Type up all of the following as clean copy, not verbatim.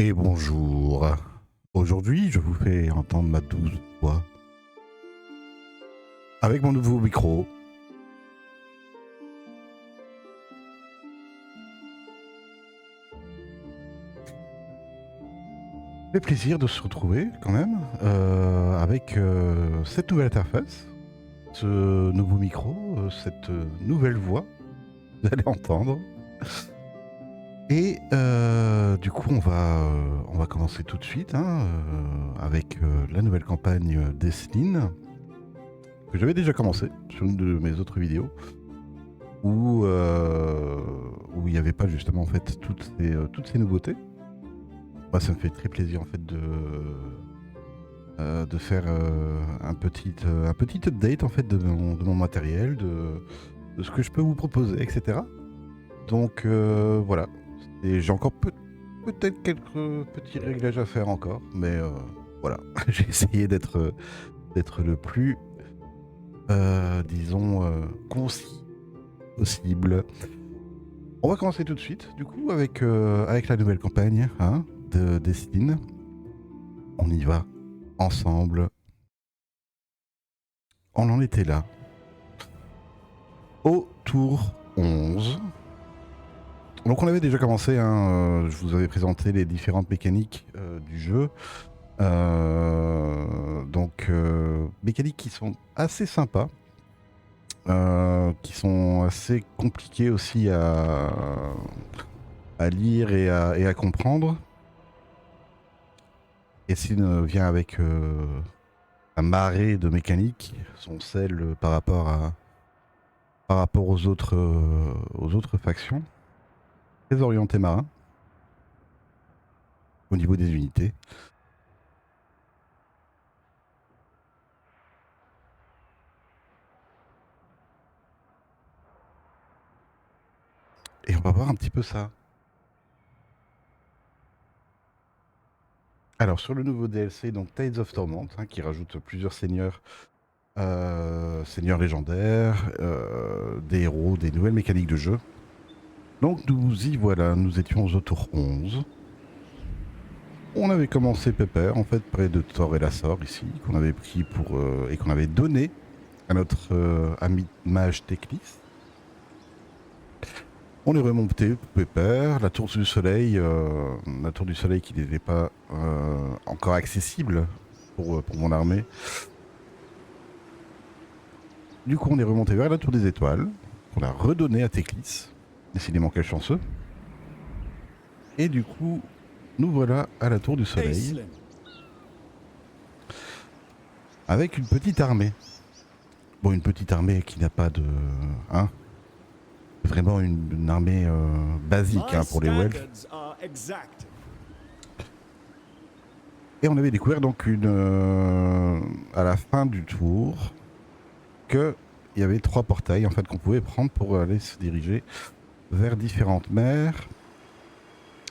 Et bonjour. Aujourd'hui, je vous fais entendre ma douce voix avec mon nouveau micro. Ça fait plaisir de se retrouver quand même avec cette nouvelle interface, ce nouveau micro, cette nouvelle voix que vous allez entendre. Et du coup, on va commencer tout de suite hein, avec la nouvelle campagne Desseline que j'avais déjà commencé sur une de mes autres vidéos. Où il n'y avait pas justement en fait toutes ces nouveautés. Moi, ça me fait très plaisir en fait de faire un petit update en fait de mon matériel, de ce que je peux vous proposer, etc. Donc voilà. Et j'ai encore peut-être quelques petits réglages à faire encore, mais voilà. J'ai essayé d'être le plus disons concis possible. On va commencer tout de suite, du coup, avec la nouvelle campagne hein, de Destiny. On y va ensemble. On en était là. Au tour 11. Donc on avait déjà commencé, hein, je vous avais présenté les différentes mécaniques du jeu. Mécaniques qui sont assez sympas. Qui sont assez compliquées aussi à lire et à comprendre. Et Sin vient avec la marée de mécanique, son sel par rapport aux autres factions. Très orienté marin au niveau des unités. Et on va voir un petit peu ça. Alors sur le nouveau DLC, donc Tides of Torment, hein, qui rajoute plusieurs seigneurs, seigneurs légendaires, des héros, des nouvelles mécaniques de jeu. Donc nous y voilà, nous étions au tour 11. On avait commencé Pépère, en fait, près de Thor et la Sor, ici, qu'on avait pris pour et qu'on avait donné à notre ami mage Teclis. On est remonté Pépère, la tour du soleil qui n'était pas encore accessible pour mon armée. Du coup, on est remonté vers la tour des étoiles, qu'on a redonné à Teclis. Décidément, quel chanceux. Et du coup, nous voilà à la tour du soleil. Avec une petite armée. Bon, une petite armée qui n'a pas de... Hein, vraiment une armée basique hein, pour les Welfs. Et on avait découvert donc à la fin du tour qu'il y avait 3 portails en fait qu'on pouvait prendre pour aller se diriger vers différentes mers.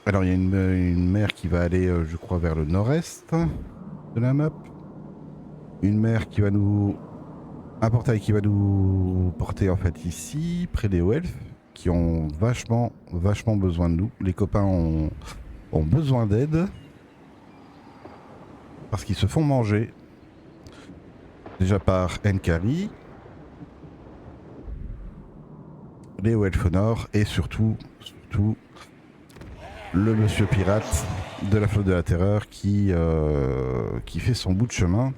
Alors il y a une mer qui va aller je crois vers le nord-est de la map. Une mer qui va un portail qui va nous porter en fait ici, près des Welfs, qui ont vachement besoin de nous. Les copains ont besoin d'aide. Parce qu'ils se font manger. Déjà par Nkari, les Welfs au nord, et surtout, le monsieur pirate de la flotte de la terreur qui fait son bout de chemin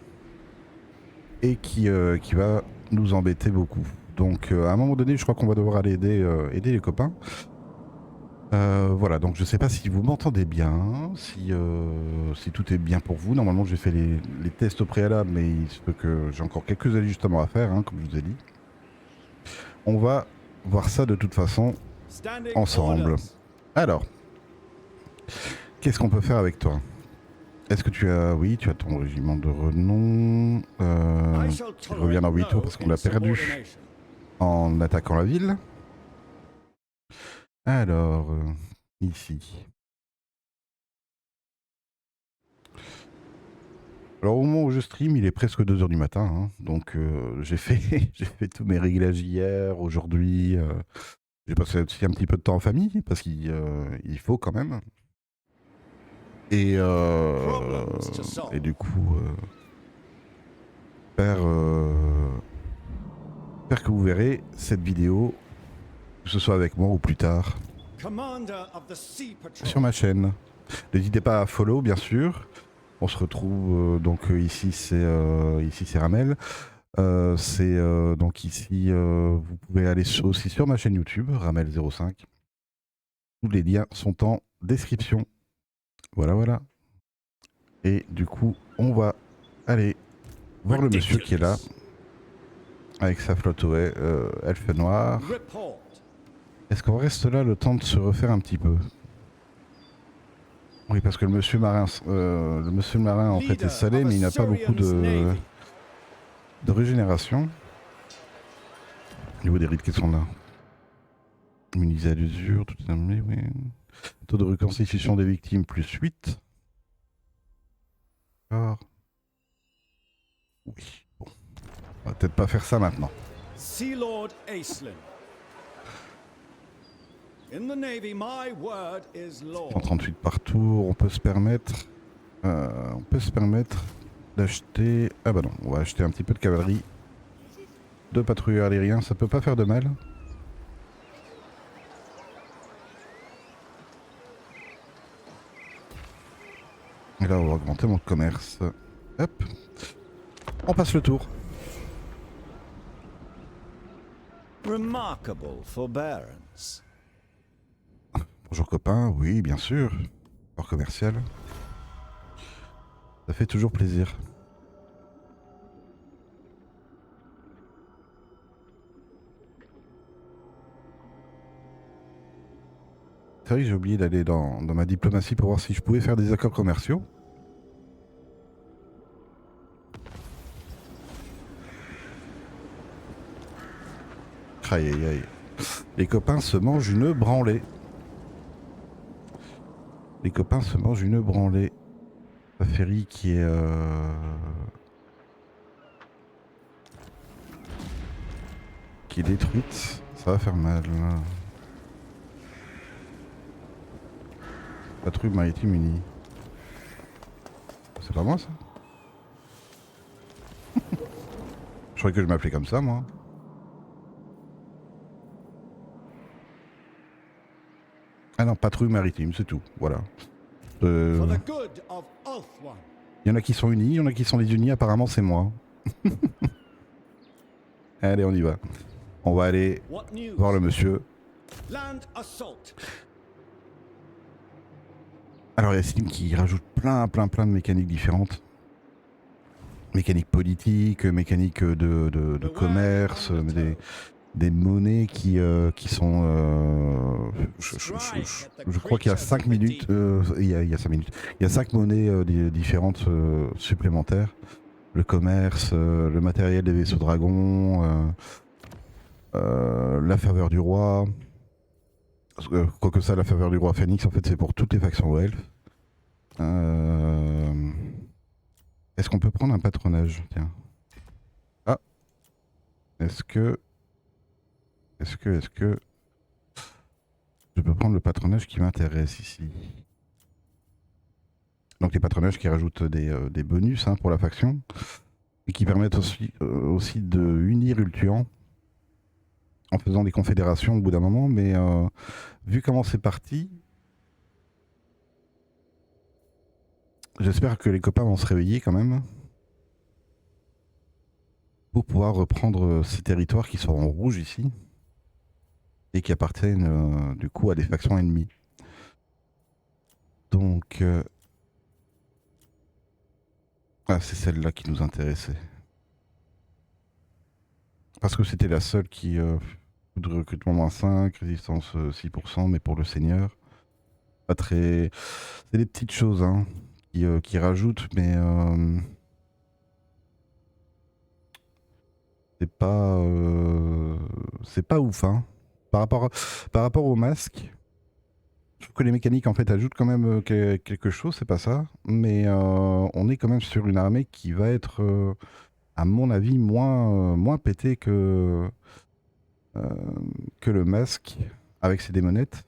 et qui va nous embêter beaucoup. Donc à un moment donné, je crois qu'on va devoir aller aider les copains. Voilà, donc je sais pas si vous m'entendez bien, si tout est bien pour vous. Normalement, j'ai fait les tests au préalable, mais il se peut que j'ai encore quelques ajustements à faire, hein, comme je vous ai dit. On va voir ça de toute façon ensemble. Alors, qu'est-ce qu'on peut faire avec toi? Est-ce que tu as... Oui, tu as ton régiment de renom. Tu reviens dans 8 tours parce qu'on l'a perdu en attaquant la ville. Alors, ici. Alors au moment où je stream, il est presque 2 h du matin, hein, donc j'ai fait, j'ai fait tous mes réglages hier, aujourd'hui. J'ai passé aussi un petit peu de temps en famille, parce qu'il il faut quand même. Et, et du coup, j'espère que vous verrez cette vidéo, que ce soit avec moi ou plus tard, sur ma chaîne. N'hésitez pas à follow, bien sûr. On se retrouve donc ici, c'est Ramel. Donc ici, vous pouvez aller aussi sur ma chaîne YouTube, Ramel05. Tous les liens sont en description. Voilà, voilà. Et du coup, on va aller voir le monsieur qui est là, avec sa flotte elfe noir. Est-ce qu'on reste là le temps de se refaire un petit peu? Oui, parce que le monsieur marin en fait est salé, mais il n'a pas beaucoup de régénération. Au niveau des rites qui sont là. Immunisé à l'usure, tout est amené, oui. Taux de reconstitution des victimes plus 8. D'accord. Oui, bon. On va peut-être pas faire ça maintenant. Sea Lord Acelin. In the Navy, my word is law. 138 par tour, on peut se permettre d'acheter. Ah bah non, on va acheter un petit peu de cavalerie. 2 patrouilleurs aériens, ça peut pas faire de mal. Et là, on va augmenter mon commerce. Hop. On passe le tour. Remarkable forbearance. Bonjour copain, oui bien sûr. Port commercial. Ça fait toujours plaisir. C'est vrai que j'ai oublié d'aller dans ma diplomatie pour voir si je pouvais faire des accords commerciaux. Aïe aïe aïe. Les copains se mangent une branlée. Les copains se mangent une branlée. La ferry qui est... qui est détruite. Ça va faire mal. Patrouille maritime unie. C'est pas moi ça? Je croyais que je m'appelais comme ça moi. Ah non, patrouille maritime, c'est tout. Voilà. Il y en a qui sont unis, il y en a qui sont désunis. Apparemment, c'est moi. Allez, on y va. On va aller voir le monsieur. Alors, il y a Steam qui rajoute plein de mécaniques différentes. Mécanique politique, mécanique de commerce, des monnaies qui sont... je crois qu'il y a 5 minutes, il y a 5 minutes, il y a 5 monnaies différentes supplémentaires. Le commerce, le matériel des vaisseaux dragons, la faveur du roi. Quoique ça, la faveur du roi Phoenix, en fait, c'est pour toutes les factions elfes. Est-ce qu'on peut prendre un patronage? Tiens. Ah. Est-ce que je peux prendre le patronage qui m'intéresse ici? Donc les patronages qui rajoutent des bonus pour la faction et qui permettent aussi de unir Ultuan en faisant des confédérations au bout d'un moment, mais vu comment c'est parti, j'espère que les copains vont se réveiller quand même pour pouvoir reprendre ces territoires qui sont en rouge ici et qui appartiennent du coup à des factions ennemies. Donc ah, c'est celle-là qui nous intéressait. Parce que c'était la seule qui coût de recrutement -5, résistance 6%, mais pour le seigneur. Pas très. C'est des petites choses qui rajoutent, mais c'est pas ouf. Par rapport au masque, je trouve que les mécaniques en fait ajoutent quand même quelque chose, c'est pas ça. Mais on est quand même sur une armée qui va être, à mon avis, moins pétée que le masque avec ses démonettes.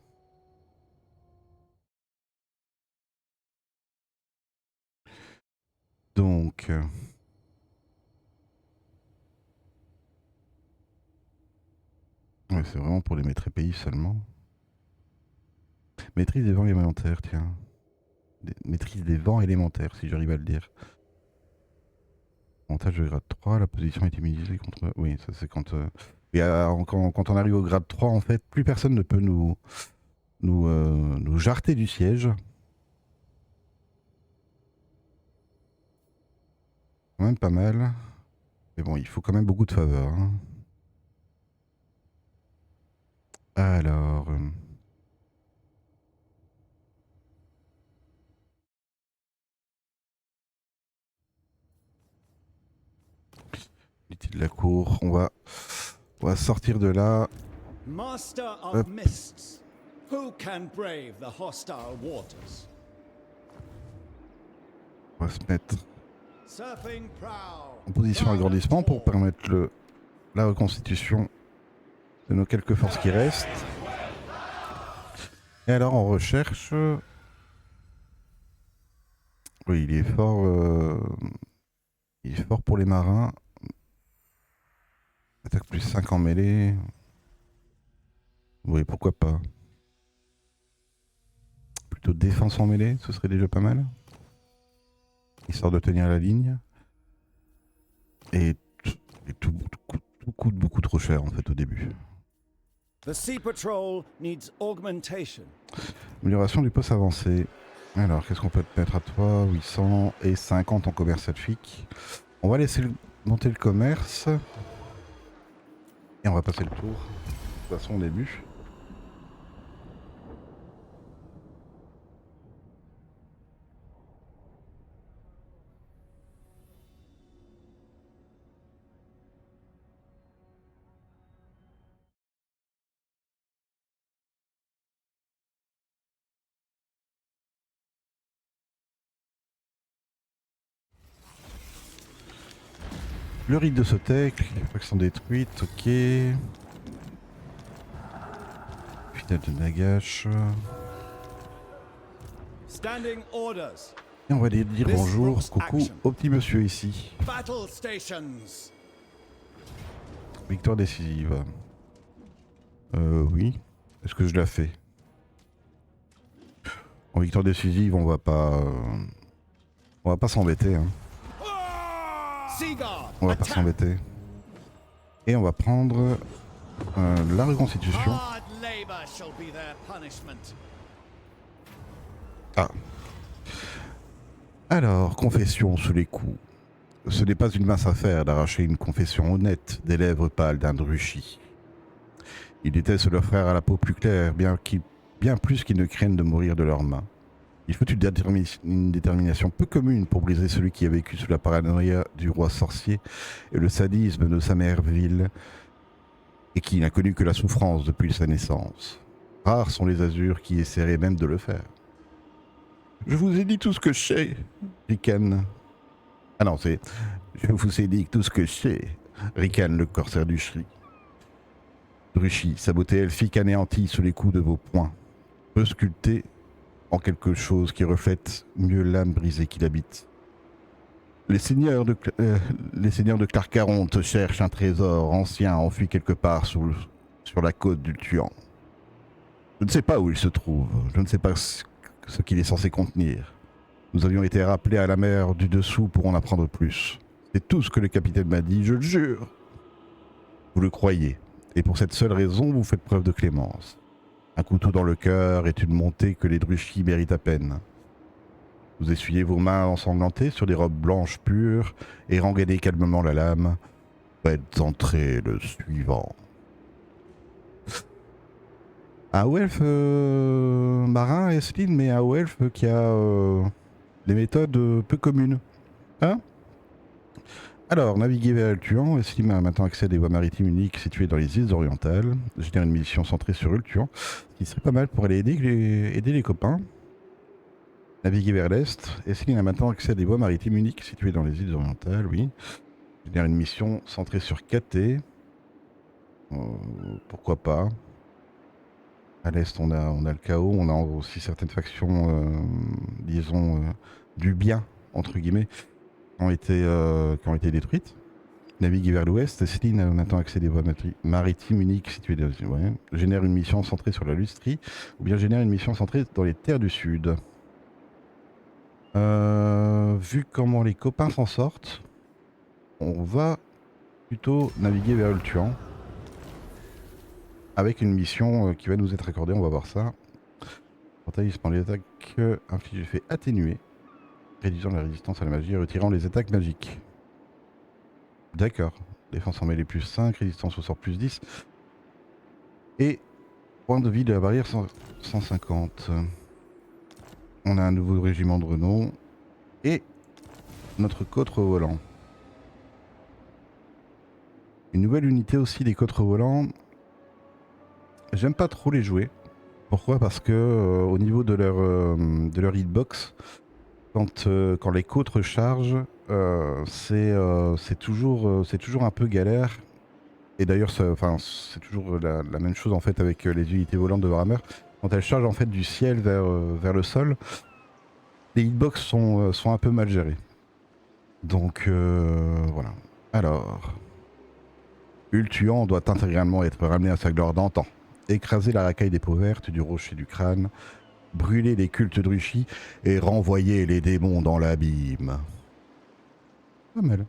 Donc... ouais, c'est vraiment pour les maîtres pays seulement. Maîtrise des vents élémentaires, tiens. Maîtrise des vents élémentaires, si j'arrive à le dire. Avantage de grade 3, la position est immunisée contre... Oui, ça c'est quand... Et quand on arrive au grade 3, en fait, plus personne ne peut nous jarter du siège. Quand même pas mal. Mais bon, il faut quand même beaucoup de faveurs. Hein. Alors... l'unité de la cour, on va sortir de là. Master of Hop. Mists, who can brave the hostile waters? On va se mettre Surfing prow, en position agrandissement pour permettre la reconstitution de nos quelques forces qui restent. Et alors on recherche... oui, il est fort pour les marins. Attaque plus 5 en mêlée. Oui, pourquoi pas. Plutôt défense en mêlée, ce serait déjà pas mal. Histoire de tenir la ligne. Et tout coûte beaucoup trop cher en fait au début. The Sea Patrol needs augmentation. Amélioration du poste avancé. Alors, qu'est-ce qu'on peut te mettre à toi? 800 et 50 en commerce fic. On va laisser monter le commerce. Et on va passer le tour. De toute façon, au début. Le rite de Sotek, les facs sont détruites, ok. Finale de Nagash. Standing orders. Et on va aller dire bonjour, coucou au petit monsieur ici. Battle stations. Victoire décisive. Oui. Est-ce que je la fais? En victoire décisive, on va pas s'embêter. Hein. On va pas s'embêter. Et on va prendre la reconstitution. Ah. Alors, confession sous les coups. Ce n'est pas une mince affaire d'arracher une confession honnête des lèvres pâles d'un Drushi. Ils détestent leurs frères à la peau plus claire, bien plus qu'ils ne craignent de mourir de leurs mains. Il faut une détermination peu commune pour briser celui qui a vécu sous la paranoïa du roi sorcier et le sadisme de sa mère ville, et qui n'a connu que la souffrance depuis sa naissance. Rares sont les azurs qui essaieraient même de le faire. Je vous ai dit tout ce que je sais, ricane. Ah non, c'est... Je vous ai dit tout ce que je sais, ricane le corsaire du Shri. Drushi, sa beauté elfique anéantie sous les coups de vos poings, peut sculpter en quelque chose qui reflète mieux l'âme brisée qu'il habite. Les seigneurs de Clarcaronte cherchent un trésor ancien enfui quelque part sur la côte du Tuan. Je ne sais pas où il se trouve, je ne sais pas ce qu'il est censé contenir. Nous avions été rappelés à la mer du dessous pour en apprendre plus. C'est tout ce que le capitaine m'a dit, je le jure. Vous le croyez, et pour cette seule raison, vous faites preuve de clémence. Un couteau dans le cœur est une montée que les Druchis méritent à peine. Vous essuyez vos mains ensanglantées sur des robes blanches pures et rengainez calmement la lame. Faites entrer le suivant. Un Welf marin, Esline, mais un Welf qui a des méthodes peu communes. Hein? Alors, naviguer vers le Tuan, Esline a maintenant accès à des voies maritimes uniques situées dans les îles orientales. Génère une mission centrée sur le Tuan, ce qui serait pas mal pour aller aider les copains. Naviguer vers l'est, Esline a maintenant accès à des voies maritimes uniques situées dans les îles orientales, oui. Génère une mission centrée sur KT. Pourquoi pas. À l'est, on a le chaos, on a aussi certaines factions, disons, du bien, entre guillemets. qui ont été détruites. Naviguer vers l'ouest, Céline a maintenant accès à des voies maritimes uniques situées dans génère une mission centrée sur la Lustrie ou bien génère une mission centrée dans les terres du sud. Vu comment les copains s'en sortent, on va plutôt naviguer vers le Tuan avec une mission qui va nous être accordée, on va voir ça. Portail pendant les attaques infligées fait atténuer, réduisant la résistance à la magie et retirant les attaques magiques. D'accord. Défense en mêlée plus 5, résistance au sort plus 10. Et point de vie de la barrière 150. On a un nouveau régiment de renom. Et notre côtre volant. Une nouvelle unité aussi des côtres volants. J'aime pas trop les jouer. Pourquoi? Parce que au niveau de leur hitbox, quand les côtes rechargent, c'est toujours un peu galère. Et d'ailleurs, c'est toujours la même chose en fait avec les unités volantes de Warhammer. Quand elles chargent en fait du ciel vers le sol, les hitbox sont un peu mal gérés. Donc voilà. Alors, Ultuan doit intégralement être ramené à sa gloire d'antan. Écraser la racaille des peaux vertes, du rocher du crâne, brûler les cultes d'Rushi et renvoyer les démons dans l'abîme. Pas mal.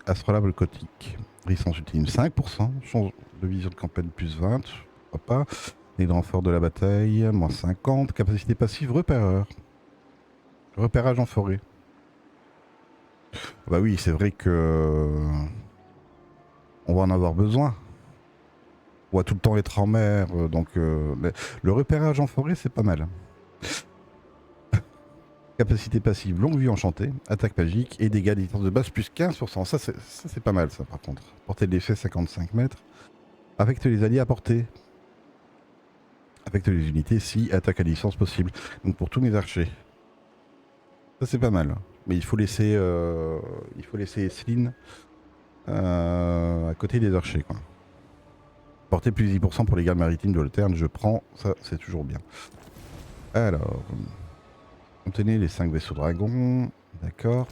Astrolabe Cotique. Résistance ultime 5%. Change de vision de campagne plus 20. Pourquoi pas. Les renforts de la bataille, moins 50. Capacité passive repéreur. Repérage en forêt. Bah oui, c'est vrai que on va en avoir besoin. On va tout le temps être en mer, donc le repérage en forêt, c'est pas mal. Capacité passive, longue vue enchantée, attaque magique et dégâts de distance de base plus 15%. Ça c'est pas mal ça par contre. Portée de l'effet 55 mètres. Affecte les alliés à portée. Affecte les unités si attaque à distance possible. Donc pour tous mes archers. Ça c'est pas mal. Mais il faut laisser Céline à côté des archers quoi. Portée plus 10% pour les gardes maritimes de l'Auterne, je prends, ça c'est toujours bien. Alors, contenez les 5 vaisseaux dragons, d'accord.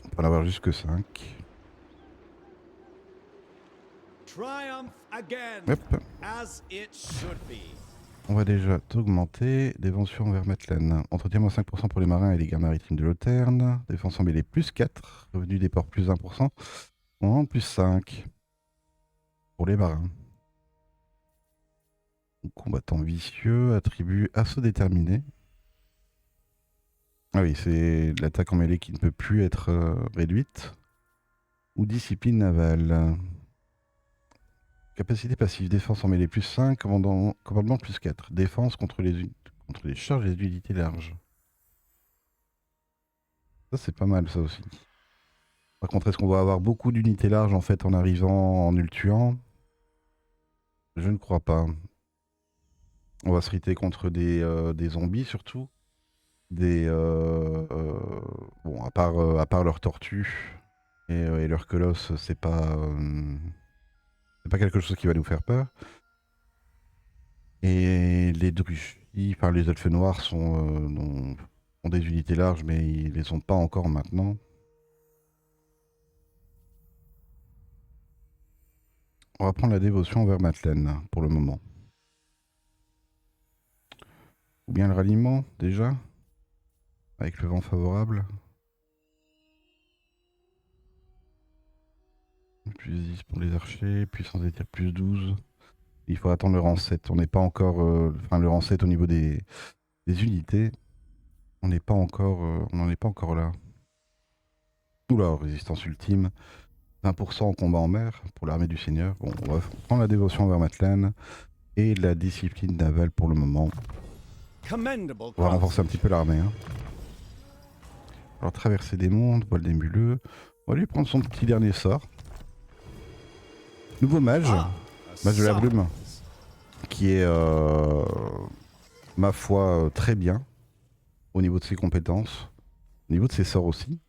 On peut en avoir jusque 5. Hop. On va déjà augmenter. Dévention vers Matelaine. Entretien moins 5% pour les marins et les gardes maritimes de l'Auterne. Défense en mêlée plus 4. Revenu des ports plus 1%. En plus 5. Pour les marins. Combattant vicieux. Attribut assaut déterminé. Ah oui, c'est l'attaque en mêlée qui ne peut plus être réduite. Ou discipline navale. Capacité passive, défense en mêlée plus 5, commandement plus 4. Défense contre les charges et les unités larges. Ça c'est pas mal ça aussi. Par contre, est-ce qu'on va avoir beaucoup d'unités larges en fait en arrivant en ultuant? Je ne crois pas. On va se riter contre des zombies surtout. Bon, à part leurs tortues et leurs colosses, c'est pas quelque chose qui va nous faire peur. Et les druchis, enfin les elfes noirs ont des unités larges, mais ils les ont pas encore maintenant. On va prendre la dévotion vers Matelaine pour le moment. Ou bien le ralliement déjà, avec le vent favorable. Plus 10 pour les archers, puissance des tirs plus 12. Il faut attendre le rang 7. On n'est pas encore. Enfin, le rang 7 au niveau des unités. On n'est pas encore. On n'en est pas encore là. Oula, résistance ultime. 20% en combat en mer pour l'armée du Seigneur. Bon, on va prendre la dévotion vers Matelaine et la discipline navale pour le moment. On va renforcer un petit peu l'armée. Hein. Alors, traverser des mondes, voile nébuleux. On va lui prendre son petit dernier sort. Nouveau mage. Mage de la brume. Qui est, ma foi, très bien. Au niveau de ses compétences. Au niveau de ses sorts aussi.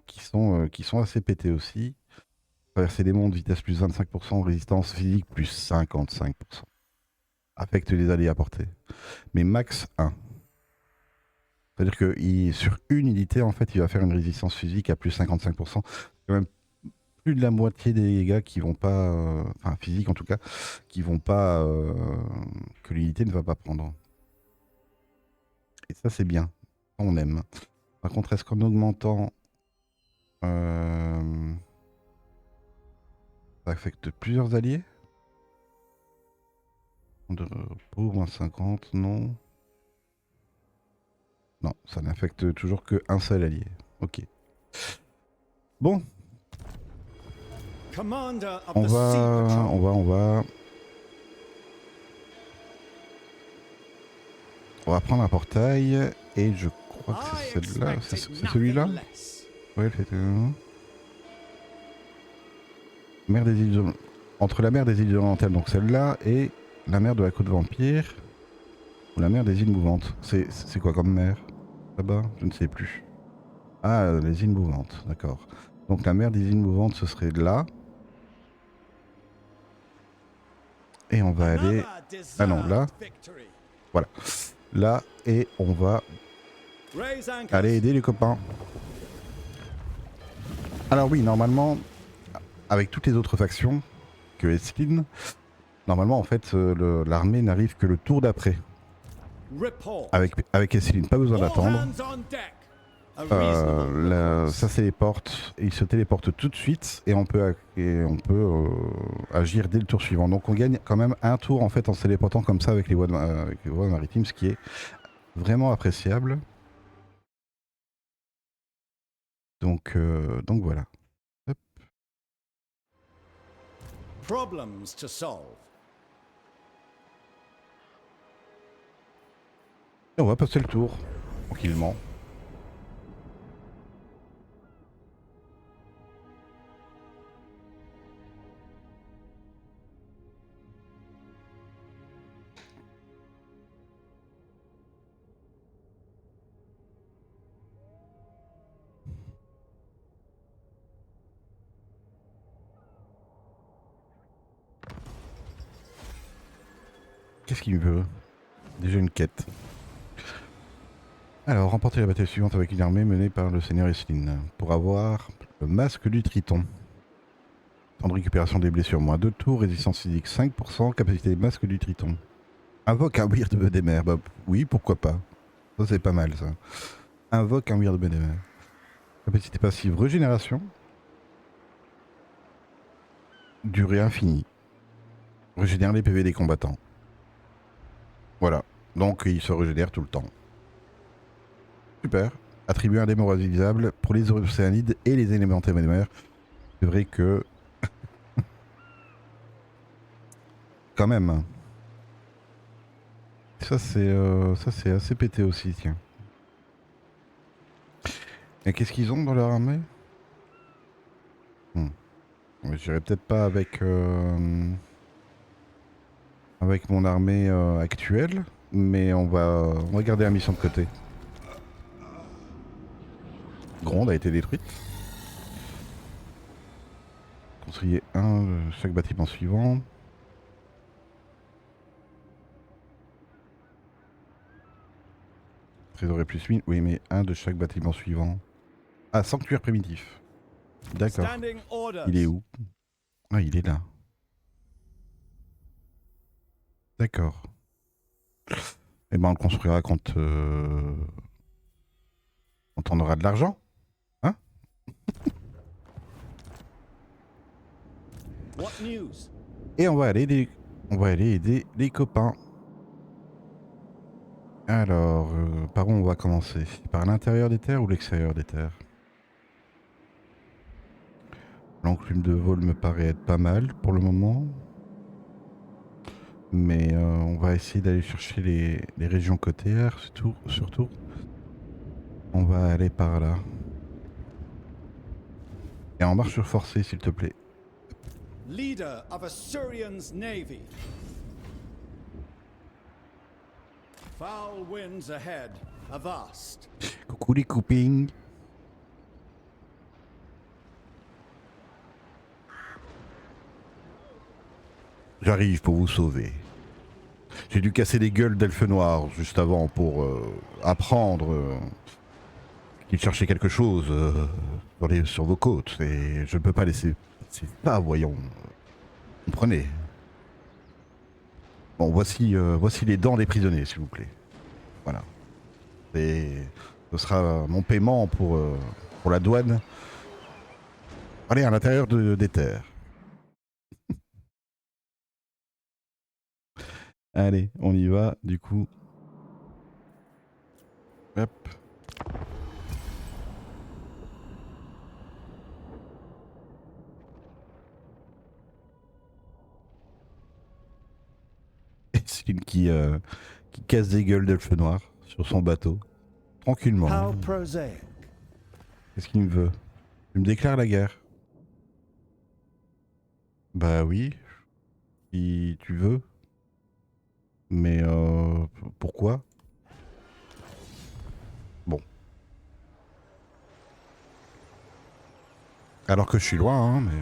Qui sont assez pétés aussi. Traverser des mondes, vitesse plus 25%, résistance physique plus 55%. affecte les alliés à portée. Mais max 1. C'est-à-dire que sur une unité, en fait, il va faire une résistance physique à plus 55%. C'est quand même plus de la moitié des dégâts qui vont pas, enfin physique en tout cas, qui vont pas, que l'unité ne va pas prendre. Et ça c'est bien, on aime. Par contre, est-ce qu'en augmentant, ça affecte plusieurs alliés? Pour moins 50, non. Non, ça n'affecte toujours qu'un seul allié. Ok. Bon, Commander of on the Sea va, Patrol. on va prendre un portail et je crois que I c'est celle-là, expected c'est celui-là. nothing less. Ouais, mer des îles entre la mer des îles orientales, donc celle-là, et la mer de la côte vampire, ou la mer des îles mouvantes. C'est quoi comme mer là-bas? Je ne sais plus. Ah, les îles mouvantes, d'accord. Donc la mer des îles mouvantes, ce serait là. Et on va aller... Another Ah non, là. deserved victory. Voilà. Là, et on va Raise anchors. aller aider les copains. Alors oui, normalement, avec toutes les autres factions que Esslin, normalement, en fait, l'armée n'arrive que le tour d'après. Report. Avec Esslin, pas besoin All d'attendre. hands on deck. A reasonable request. Ça téléporte, il se téléporte tout de suite et on peut agir dès le tour suivant. Donc on gagne quand même un tour en fait en se téléportant comme ça avec les voies maritimes, ce qui est vraiment appréciable. Donc voilà. Hop. Problems to solve. Et on va passer le tour tranquillement. Qu'est-ce qu'il veut? Déjà une quête. Alors, remporter la bataille suivante avec une armée menée par le seigneur Esslin pour avoir le masque du Triton. Temps de récupération des blessures, moins 2 tours, résistance physique 5%, capacité masque du Triton. Invoque un Weird des mers. Bah, oui, pourquoi pas. Ça, c'est pas mal, ça. Invoque un Weird des mers. Capacité passive, régénération. Durée infinie. Régénère les PV des combattants. Voilà. Donc, il se régénère tout le temps. Super. Attribuer un démon réalisable pour les océanides et les élémentaires des mers. C'est vrai que... Quand même. Ça, c'est assez pété aussi, tiens. Et qu'est-ce qu'ils ont dans leur armée? J'irai peut-être pas avec mon armée actuelle, mais on va garder la mission de côté. Gronde a été détruite. Construisez un de chaque bâtiment suivant. Trésorerie plus 1000. Oui, mais un de chaque bâtiment suivant. Ah, sanctuaire primitif. D'accord. Standing orders. Il est où? Ah, il est là. D'accord. Eh ben, on le construira quand on aura de l'argent. Hein? What news? Et on va aller aider les copains. Alors, par où on va commencer? Par l'intérieur des terres ou l'extérieur des terres? L'enclume de vol me paraît être pas mal pour le moment. Mais on va essayer d'aller chercher les régions côtières, surtout. On va aller par là. Et en marche forcée, s'il te plaît. Leader of Assyrian's navy. Foul winds ahead. Avast. Coucou les coupings. J'arrive pour vous sauver. J'ai dû casser les gueules d'elfes noirs juste avant pour apprendre qu'ils cherchaient quelque chose sur vos côtes. Et je ne peux pas laisser. C'est pas, voyons. Comprenez. Bon, voici les dents des prisonniers, s'il vous plaît. Voilà. Et ce sera mon paiement pour la douane. Allez, à l'intérieur des terres. Allez, on y va, du coup. Hop. Et Céline qui casse des gueules d'elfe noir sur son bateau. Tranquillement. How prosaic. Qu'est-ce qu'il me veut? Il me déclare la guerre. Bah oui, si tu veux. Mais pourquoi? Bon. Alors que je suis loin, hein, mais...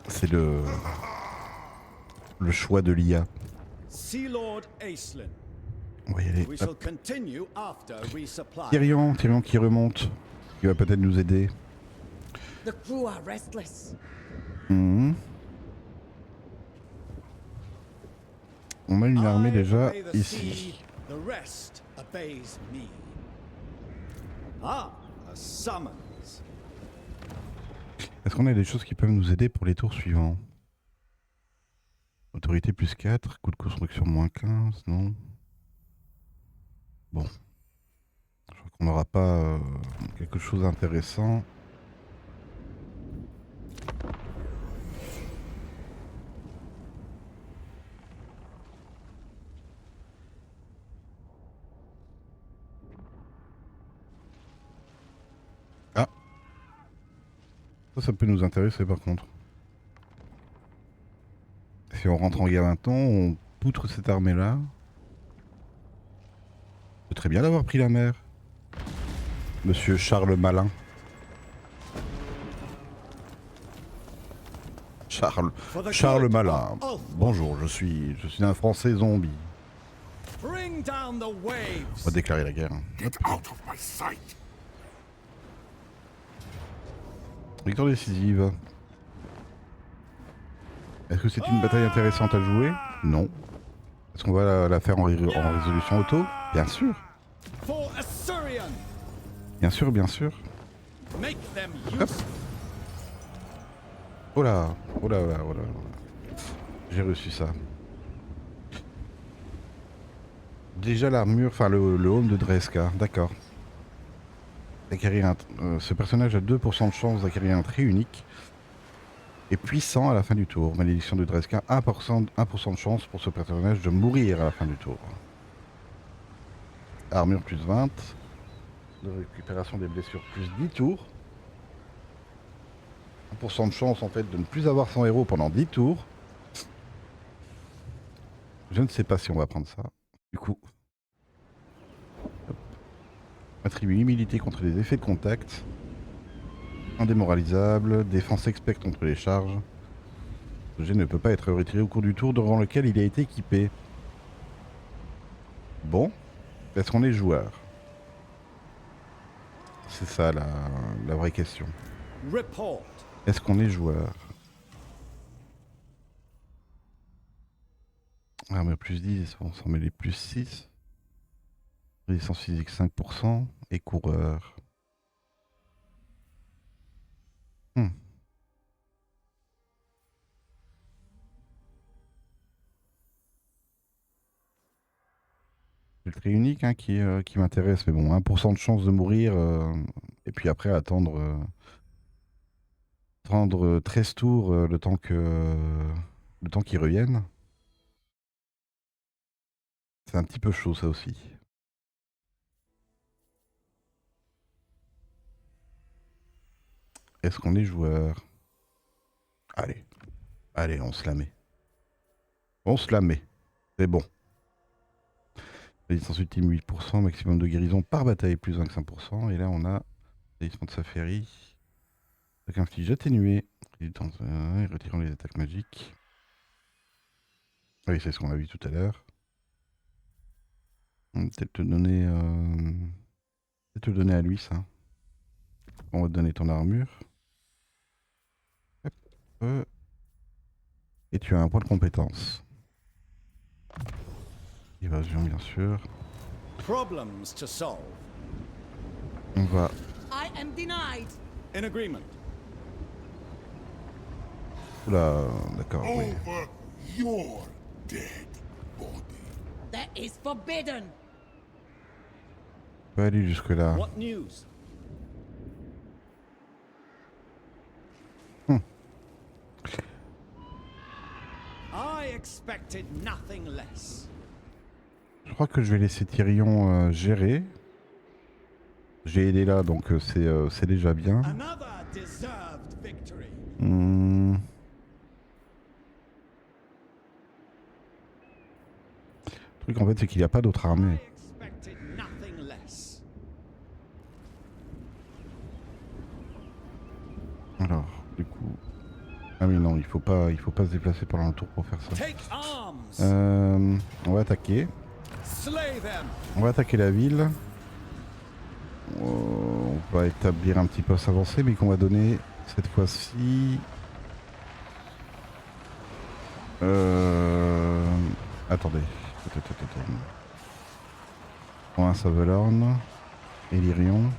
c'est le choix de l'IA. Sea Lord Acelin. On va y aller. We Hop. shall continue after resupply. Tyrion qui remonte. Qui va peut-être nous aider. The crew are restless. Mhm. On a une armée I déjà obey the ici. sea, the rest obeys me. Ah, a summons. Est-ce qu'on a des choses qui peuvent nous aider pour les tours suivants? Autorité plus 4, coût de construction moins 15, non? Bon. Je crois qu'on n'aura pas quelque chose d'intéressant. Ah. Ça peut nous intéresser par contre. Si on rentre en guerre maintenant, on poutre cette armée-là. C'est très bien d'avoir pris la mer. Monsieur Charles Malin. Charles Malin. Bonjour, je suis un Français zombie. Bring down the On waves. va déclarer la guerre. Get out of my sight! Victoire décisive. Est-ce que c'est une bataille intéressante à jouer? Non. Est-ce qu'on va la faire en résolution auto? Bien sûr. For Assyrian. Bien sûr, bien sûr. Make them Hop. use. Oh là, oh là, oh là, oh là. J'ai reçu ça. Déjà l'armure, enfin le home de Dreska, d'accord. Ce personnage a 2% de chance d'acquérir un trait unique et puissant à la fin du tour. Malédiction de Dreska, 1% de chance pour ce personnage de mourir à la fin du tour. Armure plus 20. De récupération des blessures plus 10 tours. 1% de chance en fait de ne plus avoir son héros pendant 10 tours. Je ne sais pas si on va prendre ça. Du coup. Hop. Attribue immunité contre les effets de contact. Indémoralisable. Défense expect contre les charges. L'objet ne peut pas être retiré au cours du tour durant lequel il a été équipé. Bon. Est-ce qu'on est joueur? C'est ça la vraie question. Report. Est-ce qu'on est joueur? Armure plus 10, on s'en met les plus 6. Résistance physique 5% et coureur. C'est le trait unique hein, qui m'intéresse, mais bon, 1% de chance de mourir, et puis après attendre 13 tours le temps qu'ils reviennent. C'est un petit peu chaud ça aussi. Est-ce qu'on est joueur? Allez, allez, on se la met. On se la met, c'est bon. Résistance ultime 8%, maximum de guérison par bataille plus 25%. Et là on a résistance de Safari. Avec un flige atténué, Et retirant les attaques magiques. Ah oui, c'est ce qu'on a vu tout à l'heure. On va peut-être te donner... peut-être te donner à lui, ça. On va te donner ton armure. Hop. Et tu as un point de compétence. Évasion, bien sûr. Problems to solve. On va... I am denied. In agreement. Oula, d'accord, oui. Over your dead body. That is forbidden. On peut aller jusque là. What news? I expected nothing less. Je crois que je vais laisser Tyrion gérer. J'ai aidé là, donc c'est déjà bien. Another deserved victory. Hmm. Le truc en fait c'est qu'il n'y a pas d'autre I armée. expected nothing less. Alors, du coup... Ah oui non, il faut pas se déplacer pendant le tour pour faire ça. Take arms. On va attaquer. Slay them. On va attaquer la ville. On va établir un petit poste avancé, mais qu'on va donner cette fois-ci... Attendez. Point à Savelorn. Illyrion.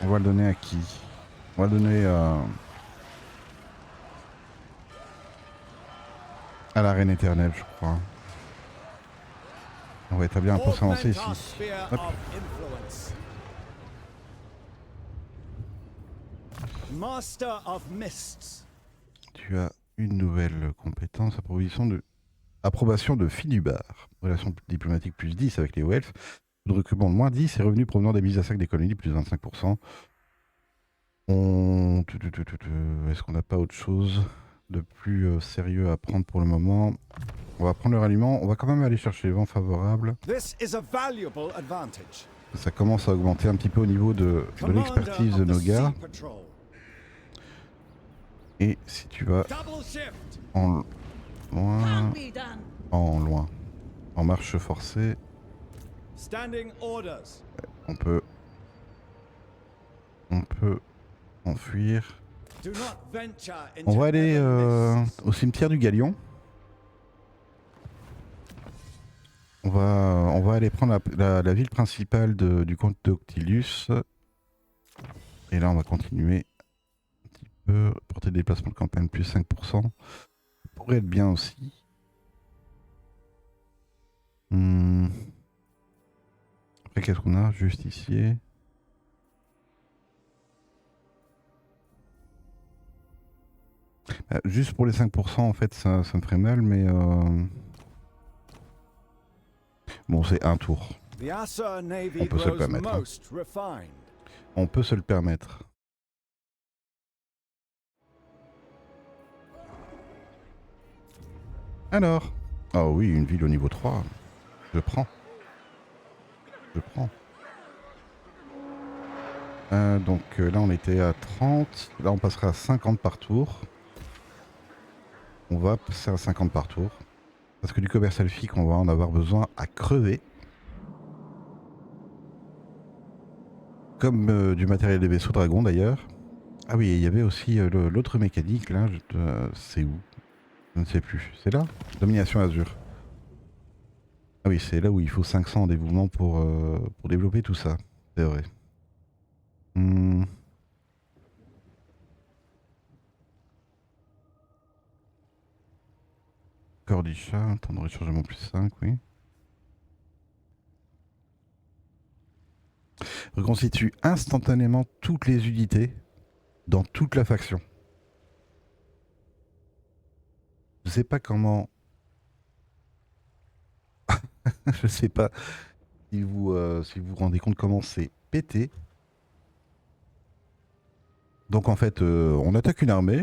On va le donner à qui? On va le donner à la Reine Éternelle, je crois. On va établir un poste avancé Augment our ici. sphere Hop. of influence. Master of Mists. Tu as une nouvelle compétence, approbation de Finubar. Relations diplomatiques plus 10 avec les Welfs. De recrutement de moins 10 et revenus provenant des mises à sac des colonies plus 25%. Est-ce qu'on n'a pas autre chose de plus sérieux à prendre pour le moment? On va prendre le ralliement. On va quand même aller chercher les vents favorables. This is a valuable advantage. Ça commence à augmenter un petit peu au niveau de l'expertise de Commander nos of the gars. Sea Patrol. Et si tu vas Double shift. en loin, Can be done. en marche forcée, Standing orders. on peut enfuir. Do not venture into On va aller nether mists. au cimetière du Galion. On va aller prendre la ville principale du comte d'Octilius. Et là, on va continuer un petit peu. Portée de déplacement de campagne plus 5%. Ça pourrait être bien aussi. Après, qu'est-ce qu'on a? Justicier. Juste pour les 5%, en fait, ça me ferait mal, mais... Bon, c'est un tour. The Assa Navy On peut se le grows permettre, hein. most refined. On peut se le permettre. Alors. Oh oui, une ville au niveau 3. Je prends. Donc là, on était à 30. Là, on passera à 50 par tour. On va passer à 50 par tour. Parce que du commerce elfique, on va en avoir besoin à crever. Comme du matériel des vaisseaux dragons d'ailleurs. Ah oui, il y avait aussi l'autre mécanique là. C'est où? Je ne sais plus. C'est là? Domination Azur. Ah oui, c'est là où il faut 500 en dévouement pour développer tout ça. C'est vrai. Cordichat, temps de rechargement plus 5, oui. Reconstitue instantanément toutes les unités dans toute la faction. Je sais pas comment... Je sais pas si vous vous rendez compte comment c'est pété. Donc en fait, on attaque une armée,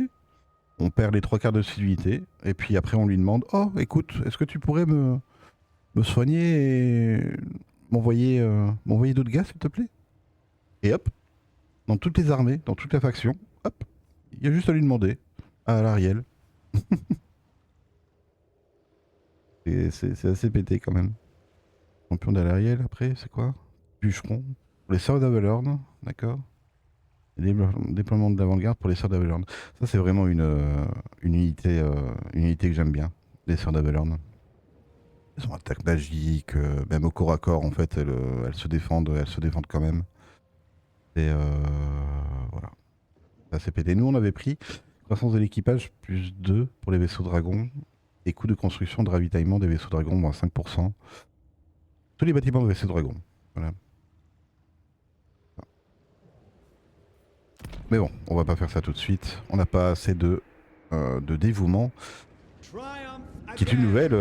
on perd les 3/4 de ses unités, et puis après on lui demande « Oh, écoute, est-ce que tu pourrais me soigner et m'envoyer d'autres gars, s'il te plaît ?» Et hop, dans toutes les armées, dans toute la faction, hop, il y a juste à lui demander à l'Ariel. C'est assez pété quand même. Champion d'Alariel après, c'est quoi? Bûcheron. Pour les sœurs d'Avelorn, d'accord. Déploiement de l'avant-garde pour les sœurs d'Avelorn. Ça c'est vraiment une unité que j'aime bien, les sœurs d'Avelorn. Elles ont attaque magique, même au corps à corps en fait, elles se défendent quand même. Et voilà. C'est assez pété. Nous on avait pris croissance de l'équipage plus 2 pour les vaisseaux dragons et coût de construction de ravitaillement des vaisseaux dragons moins 5%. Tous les bâtiments de vaisseaux dragons. Voilà. Mais bon, on va pas faire ça tout de suite. On n'a pas assez de dévouement. Qui est une nouvelle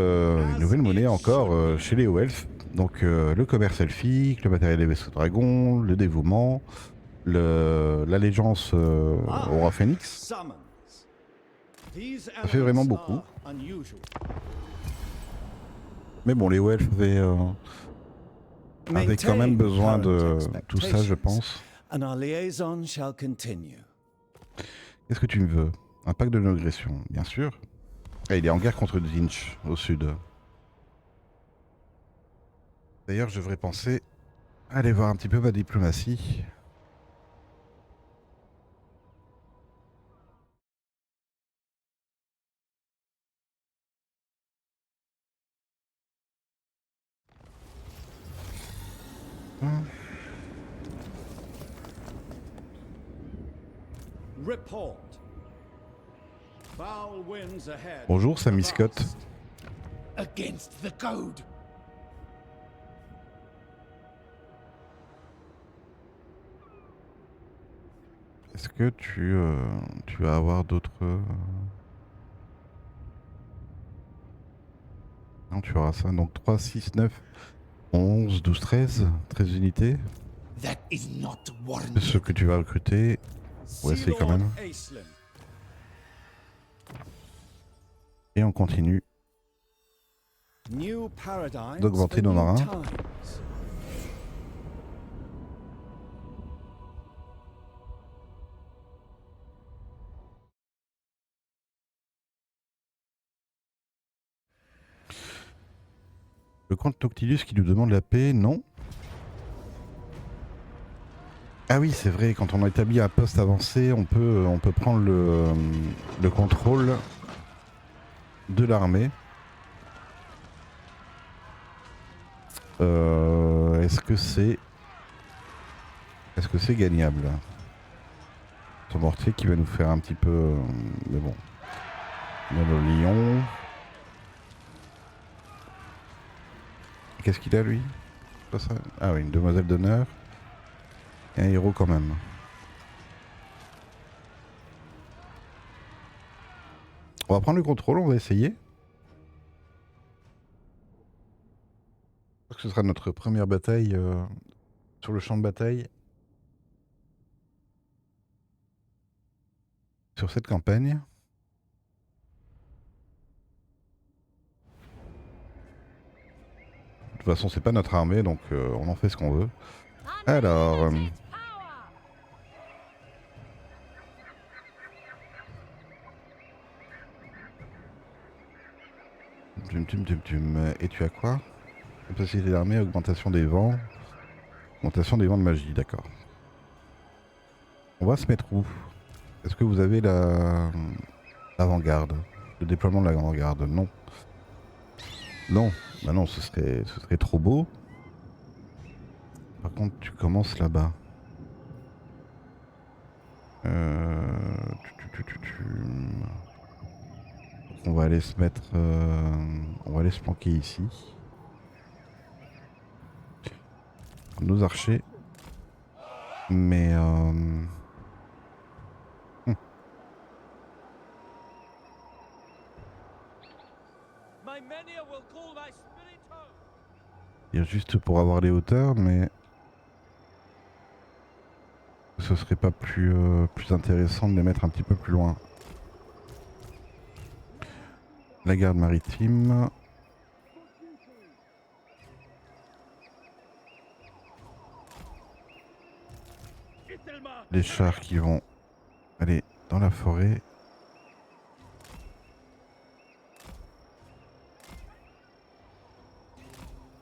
monnaie encore chez les Elfes. Donc le commerce elfique, le matériel des vaisseaux dragons, le dévouement, l'allégeance au roi Phénix. Ça fait vraiment beaucoup. Mais bon, les Elfes avaient quand même besoin de tout ça, je pense. Qu'est-ce que tu me veux? Un pacte de non-agression, bien sûr. Ah, il est en guerre contre Zinch, au sud. D'ailleurs, je devrais penser à aller voir un petit peu ma diplomatie. Report. Foul winds ahead. Bonjour, Sammy Scott. Against the code. Est-ce que tu vas avoir d'autres... Non, tu auras ça. Donc 3, 6, 9, 11, 12, 13. 13 unités. That is not C'est warranted. ce que tu vas recruter. On va essayer quand même. Et on continue D'augmenter nos marins. le comte Noctilus qui nous demande la paix, non. Ah oui, c'est vrai, quand on a établi un poste avancé, on peut prendre le contrôle de l'armée. Est-ce que c'est gagnable? Ce mortier qui va nous faire un petit peu... mais bon. On a le lion. Qu'est-ce qu'il a lui? Pas ça. Ah oui, une demoiselle d'honneur. Et un héros quand même. On va prendre le contrôle, on va essayer. Je pense que ce sera notre première bataille sur le champ de bataille. Sur cette campagne. De toute façon, c'est pas notre armée, donc on en fait ce qu'on veut. Alors... Et tu as quoi? Capacité d'armée, augmentation des vents. Augmentation des vents de magie, d'accord. On va se mettre où? Est-ce que vous avez l'avant-garde? Le déploiement de l'avant-garde? Non. Non, bah non, ce serait trop beau. Par contre, tu commences là-bas. On va aller se mettre... on va aller se planquer ici. Nos archers. Mais... Il y a juste pour avoir les hauteurs, mais... Ce serait pas plus intéressant de les mettre un petit peu plus loin. La garde maritime. les chars qui vont aller dans la forêt.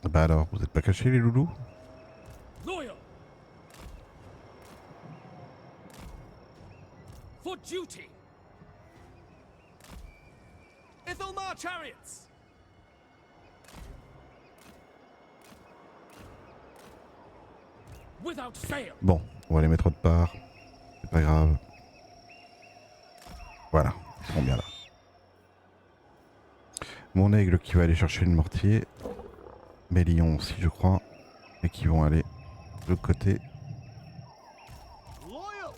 Bah alors, vous êtes pas cachés les loulous? Loyal. For duty. Ithalmar chariots. Without fail. Bon, on va les mettre autre part. C'est pas grave. Voilà, ils seront bien là. Mon aigle qui va aller chercher le mortier. Mes lions aussi, je crois. Et qui vont aller de l'autre côté. Loyal.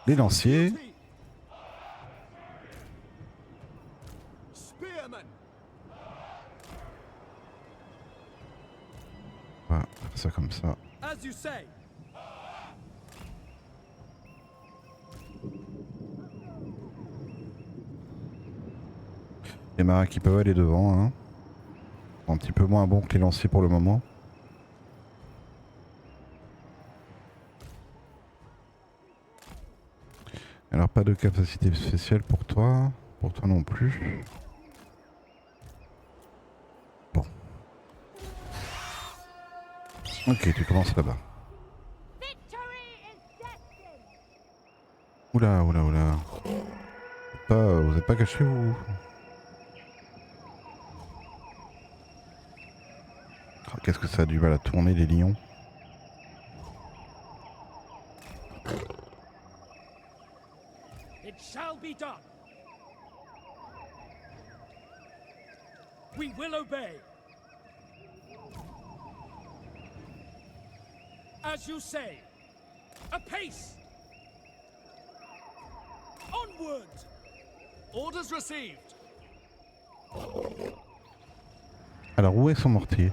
Les lanciers. Duty. Spearman. On va faire ça comme ça. As you say. Les marins qui peuvent aller devant. Hein. Un petit peu moins bon que les lanciers pour le moment. Alors pas de capacité spéciale pour toi non plus. Bon. Ok, tu commences là-bas. Oula, oula, oula. Vous êtes pas caché vous? Oh, qu'est-ce que ça a du mal à tourner les lions? It shall be done. We will obey. As you say. Apace. Onward. Orders received. Alors où est son mortier?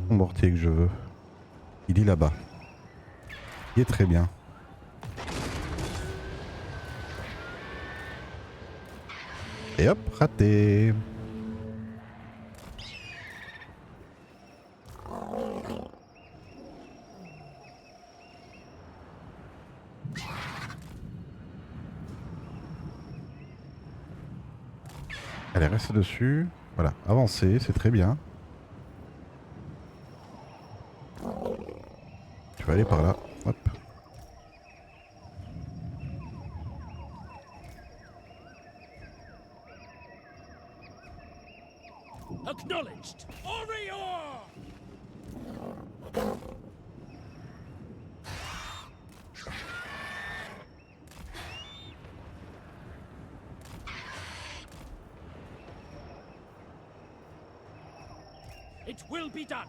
Son mortier que je veux. Il est là-bas. Il est très bien. Et hop, raté. Allez, reste dessus. Voilà, avancez, c'est très bien. Tu vas aller par là. Hop. Acknowledged. Orior! It will be done.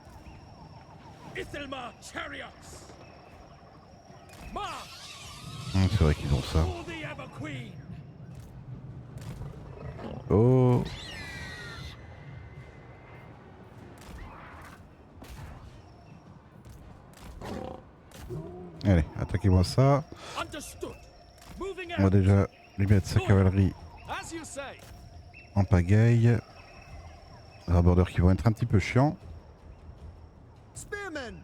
Ithalmar chariots. March C'est vrai qu'ils ont ça. for the Ever Queen. Oh. Allez, attaquez-moi ça. Understood. Moving On va out. déjà lui mettre sa cavalerie As you say. en pagaille. Rabordeurs qui vont être un petit peu chiants. Spearmen.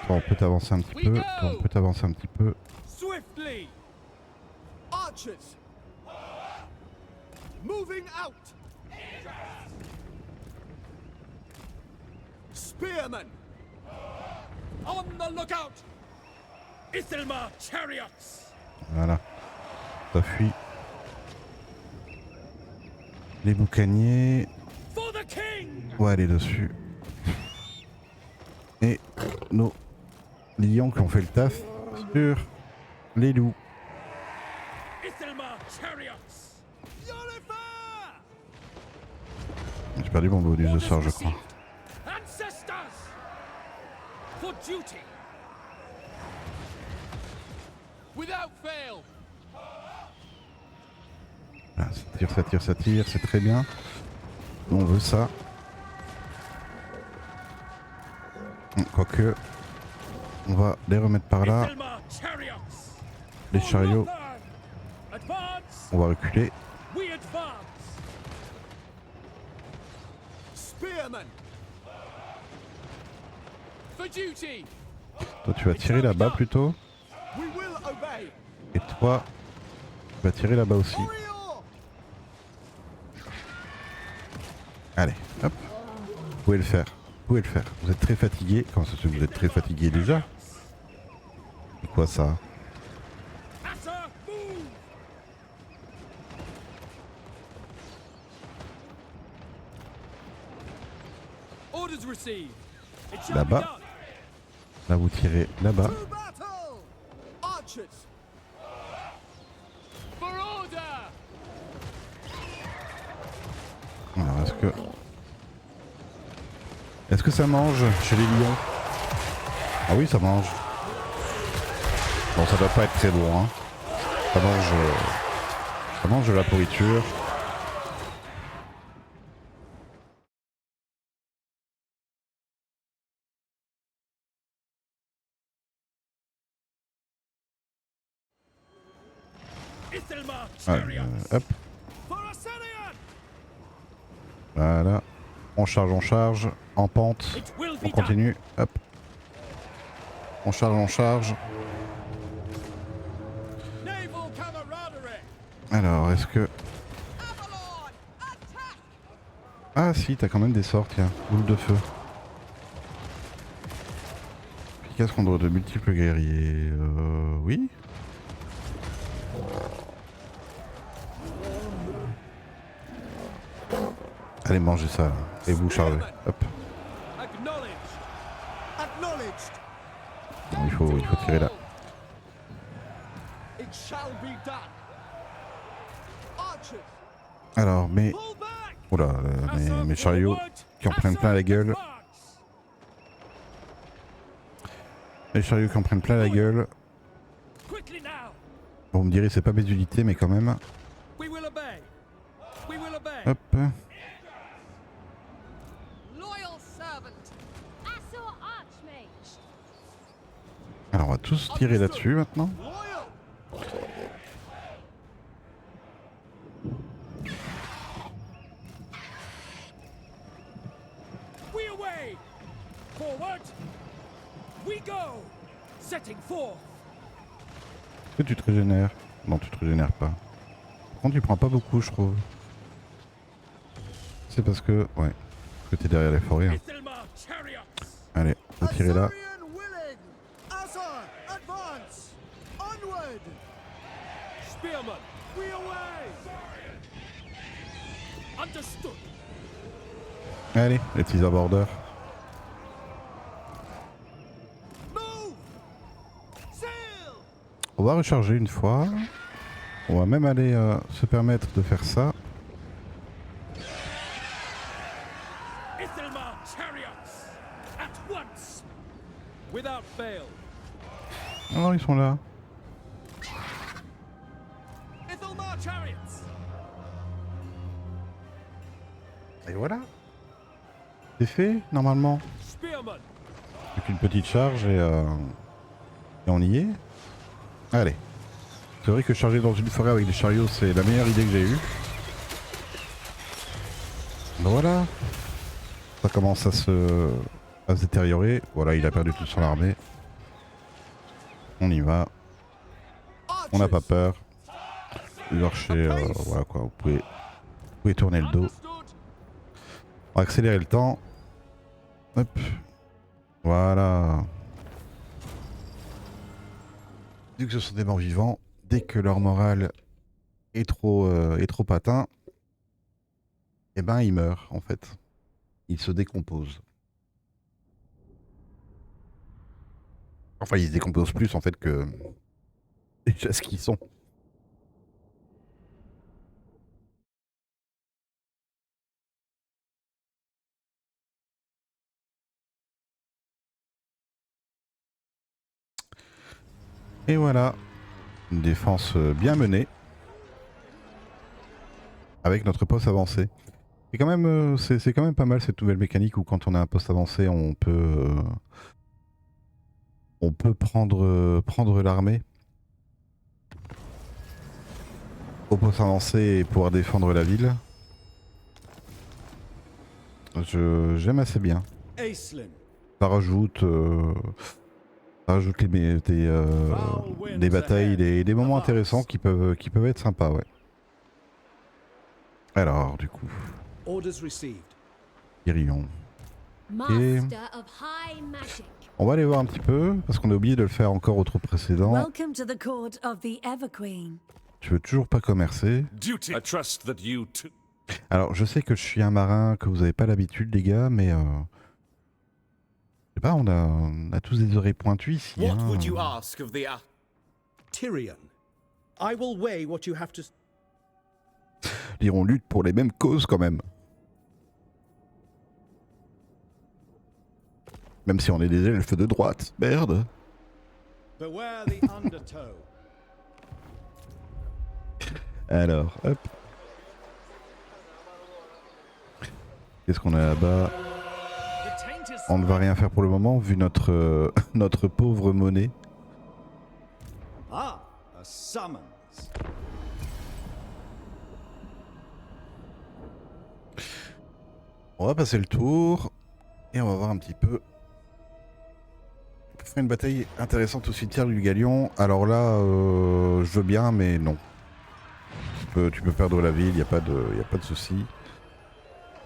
Toi, on peut t'avancer un petit peu. Toi, on peut t'avancer un petit peu. Swiftly. Archers. Moving out. Spearmen. On the lookout. Ithalmar chariots. Voilà. Ça fuit. Les boucaniers. For the king. On va aller dessus. Et nos lions qui ont fait le taf sur les loups. Ithalmar chariots. Yolifa. J'ai perdu mon bonus de sort, je crois. Ancestors. For duty. Without fail. Voilà, ça tire, ça tire, ça tire, c'est très bien. Nous, on veut ça. Quoique, on va les remettre par là. Ithalmar chariots. Les chariots, Advance. on va reculer. We advance. Spearmen. For duty. Toi tu vas tirer là-bas plutôt. We will obey. Et toi, tu vas tirer là-bas aussi. Warrior! Allez, hop. Vous pouvez le faire. Vous pouvez le faire. Vous êtes très fatigué. Comment ça se fait que vous êtes très fatigué déjà? C'est quoi ça? Asser, move! Orders received. It shall be Là-bas. done. Là vous tirez là-bas. To battle! Archers! For order! Alors est-ce que ça mange chez les lions? Ah oui, ça mange. Bon, ça doit pas être très bon, hein. Ça mange de la pourriture. Ithelmar Allez, chariots! hop, For Assyrian! voilà. On charge, en pente. It will be On done. continue, hop. On charge. Naval camaraderie! Alors, est-ce que... Avalon, attack! Ah si, t'as quand même des sorts, tiens. Boule de feu. Efficace contre de multiples guerriers. Oui. Allez, mangez ça, là. Et vous chargez. Hop. Acknowledged! Acknowledged! Bon, il faut tirer là. It shall be done. Archers! Alors, mais... Pull back! Oula, mes chariots qui en prennent plein la gueule. Les chariots qui en prennent plein la gueule. Quickly now! Bon, vous me direz, c'est pas mes unités, mais quand même. We will obey! We will obey! Hop. Loyal servant! Assor Archmage. Alors, on va tous tirer là-dessus maintenant. Loyal! We away! Forward! We go! Setting forth! Est-ce que tu te régénères? Non, tu te régénères pas. Par contre, tu prends pas beaucoup, je trouve. C'est parce que... Ouais. Parce que t'es derrière les forêts. Hein. Ithelmar chariots! Allez, faut tirer là. Assyrian willing! Assar, advance! Onward! Spearmen! We away! Understood! Allez, les petits abordeurs. Move! Sail! On va recharger une fois. On va même aller se permettre de faire ça. Ithelmar chariots! At once! Without fail! Ah non, ils sont là. Ithelmar chariots! Et voilà. C'est fait, normalement. Spearmen! Plus qu'une petite charge et on y est. Allez. C'est vrai que charger dans une forêt avec des chariots, c'est la meilleure idée que j'ai eue. Ben voilà. Ça commence à se détériorer. Voilà, il a perdu toute son armée. On y va. On n'a pas peur. Les archers, voilà quoi. Vous pouvez tourner le dos. Understood! On va accélérer le temps. Hop. Voilà. Vu que ce sont des morts vivants, dès que leur morale est trop atteint, eh ben ils meurent en fait. Ils se décomposent. Enfin, ils se décomposent plus en fait que déjà ce qu'ils sont. Et voilà, une défense bien menée avec notre poste avancé. C'est quand même, c'est quand même pas mal cette nouvelle mécanique où quand on a un poste avancé, on peut prendre l'armée au poste avancé et pouvoir défendre la ville. J'aime assez bien. Aislinn. Ça rajoute Ça rajoute des batailles, des moments intéressants qui peuvent être sympas, ouais. Alors, du coup, Orders received. Tyrion. Master of high magic. On va aller voir un petit peu, parce qu'on a oublié de le faire encore au tour précédent. Welcome to the court of the Everqueen. Tu veux toujours pas commercer. Duty. I trust that you too. Alors, je sais que je suis un marin, que vous avez pas l'habitude, les gars, mais... je sais pas, on a tous des oreilles pointues ici. What hein. would you ask of the Tyrion, I will weigh what you have to. Dire, on lutte pour les mêmes causes quand même. Même si on est des elfes de droite. Merde. Beware the undertow. Alors, hop. Qu'est-ce qu'on a là-bas? The taint is On ne va rien faire pour le moment, vu notre, notre pauvre monnaie. Ah, a summons. On va passer le tour. Et on va voir un petit peu. On faire une bataille intéressante au cimetière du Galion. Alors là, je veux bien, mais non. Tu peux perdre la ville, il n'y a pas de souci.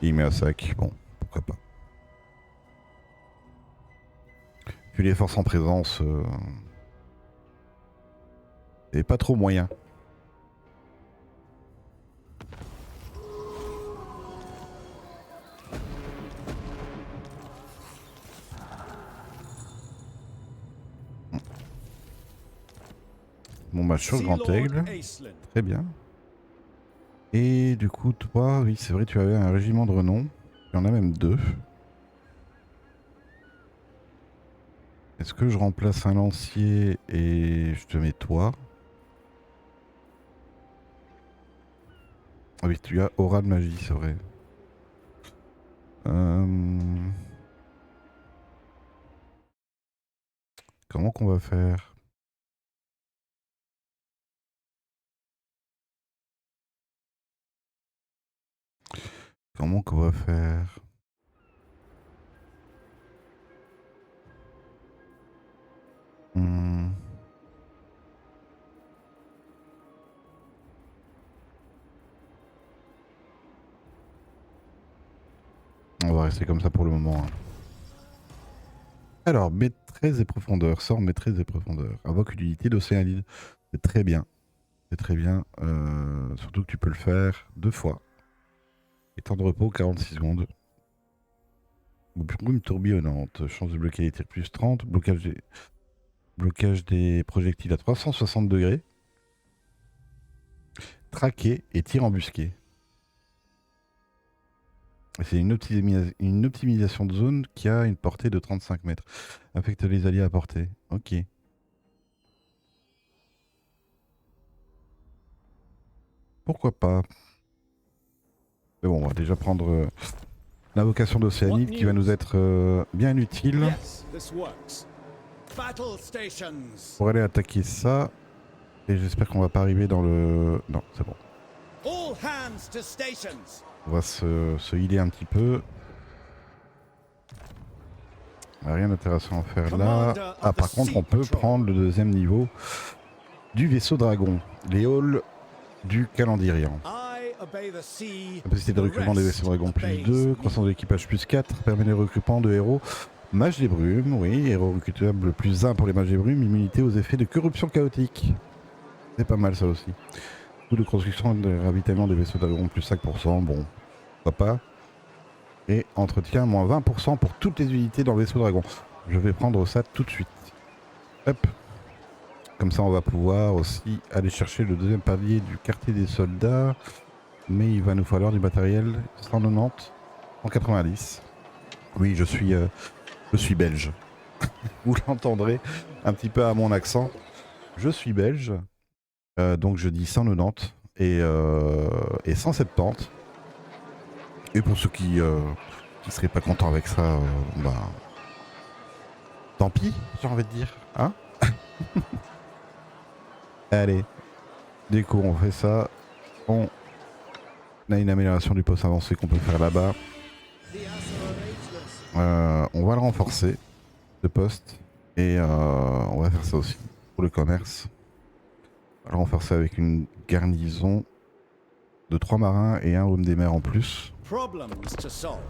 Il met un sac, bon, pourquoi pas. Puis les forces en présence, c'est pas trop moyen. Bon bah sur le Grand Aigle, Aislinn. très bien. Et du coup toi, oui c'est vrai tu avais un régiment de renom, il y en a même 2. Est-ce que je remplace un lancier et je te mets toi? Ah oui tu as aura de magie c'est vrai. Comment qu'on va faire? Comment qu'on va faire? On va rester comme ça pour le moment. Hein. Alors, maîtrise et profondeur. Sort maîtrise et profondeur. Invoque une unité d'Océanide. C'est très bien. C'est très bien. Surtout que tu peux le faire 2 fois. Et temps de repos 46 secondes. Brume tourbillonnante. Chance de bloquer les tirs plus 30. Blocage des projectiles à 360 degrés. Traqué et tir embusqué. C'est une optimisation de zone qui a une portée de 35 mètres. Affecte les alliés à portée. Ok. Pourquoi pas? Mais bon, on va déjà prendre l'invocation d'Océanide qui va nous être bien utile. Yes, this works. Battle stations. Pour aller attaquer ça. Et j'espère qu'on va pas arriver dans le... Non, c'est bon. All hands to stations. On va se healer un petit peu. Rien d'intéressant à faire là. Ah, par contre, on peut prendre le 2e niveau du vaisseau dragon. Les halls du Calandirian. Capacité de recrutement des vaisseaux dragons plus 2. Croissance de l'équipage plus 4. Permet le recrutement de héros. Mage des brumes, oui. Héros recrutable plus 1 pour les mages des brumes. Immunité aux effets de corruption chaotique. C'est pas mal ça aussi. Coût de construction et de ravitaillement des vaisseaux dragons plus 5%. Bon, pourquoi pas. Et entretien moins 20% pour toutes les unités dans le vaisseau dragon. Je vais prendre ça tout de suite. Hop. Comme ça on va pouvoir aussi aller chercher le 2e palier du quartier des soldats. Mais il va nous falloir du matériel 190, 190. Oui, je suis belge. Vous l'entendrez un petit peu à mon accent. Je suis belge. Donc je dis 190 et 170. Et pour ceux qui seraient pas contents avec ça, bah tant pis, j'ai envie de dire, hein. Allez, du coup on fait ça. On a une amélioration du poste avancé qu'on peut faire là-bas. On va le renforcer, ce poste. Et on va faire ça aussi pour le commerce. Alors on va faire ça avec une garnison de 3 marins et un homme des mers en plus. Problems to solve.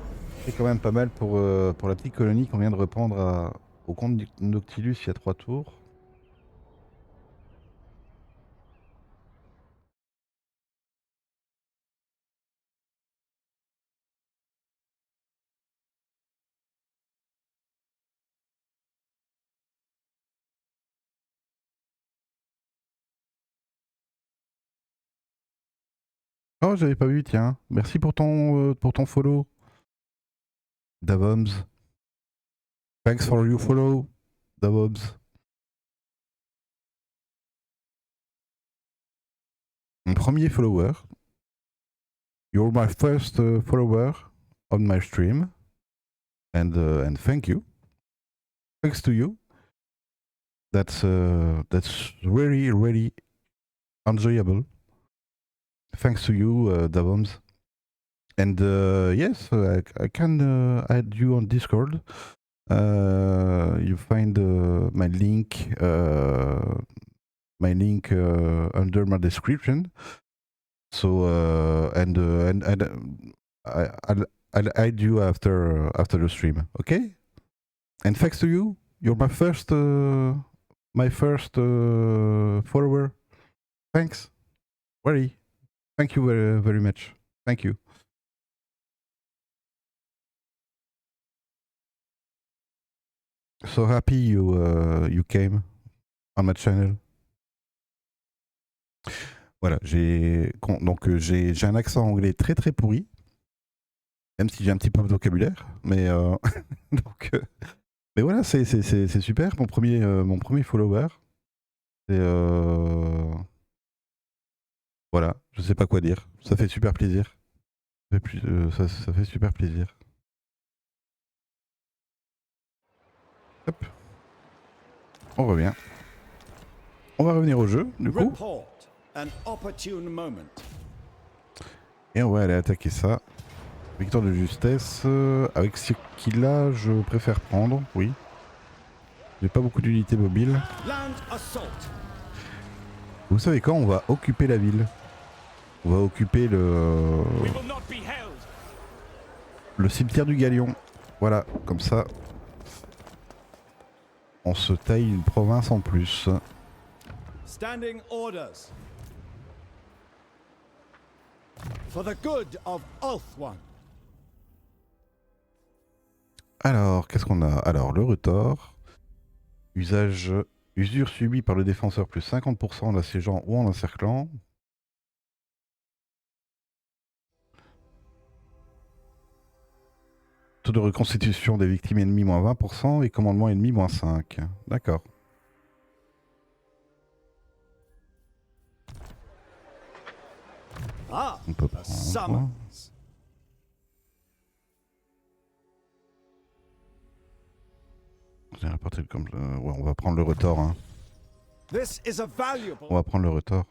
C'est quand même pas mal pour la petite colonie qu'on vient de reprendre au comte Noctilus il y a 3 tours. Oh, j'avais pas vu, tiens. Merci pour ton follow. Davoms. Thanks for your follow, Davoms. Mon premier follower. You're my first follower on my stream. And thank you. Thanks to you. That's really, really enjoyable. Thanks to you, Davoms. And yes, I can add you on Discord. You find my link under my description. So I'll add you after the stream. Okay? And thanks to you, you're my first follower. Thanks. Very. Thank you very, very much. Thank you. So happy you came on my channel. Voilà, j'ai un accent anglais très très pourri, même si j'ai un petit peu de vocabulaire, mais mais voilà, c'est super. Mon premier follower. Et voilà, je sais pas quoi dire. Ça fait super plaisir. Ça fait super plaisir. Hop. On revient. On va revenir au jeu, du coup. Report. An opportune moment. Et on va aller attaquer ça. Victoire de justesse. Avec ce qu'il a, je préfère prendre, oui. J'ai pas beaucoup d'unités mobiles. Land assault. Vous savez quand on va occuper la ville? On va occuper le cimetière du Galion. Voilà, comme ça. On se taille une province en plus. Standing orders. For the good of Ulthuan. Alors, qu'est-ce qu'on a? Alors, le retort. Usure subie par le défenseur plus 50% en assiégeant ou en encerclant. Taux de reconstitution des victimes ennemies moins 20% et commandement ennemi moins 5. D'accord. Ah, On peut a prendre. summons. J'ai rapporté comme ouais, on va prendre le retort. Hein. This is a valuable. On va prendre le retort.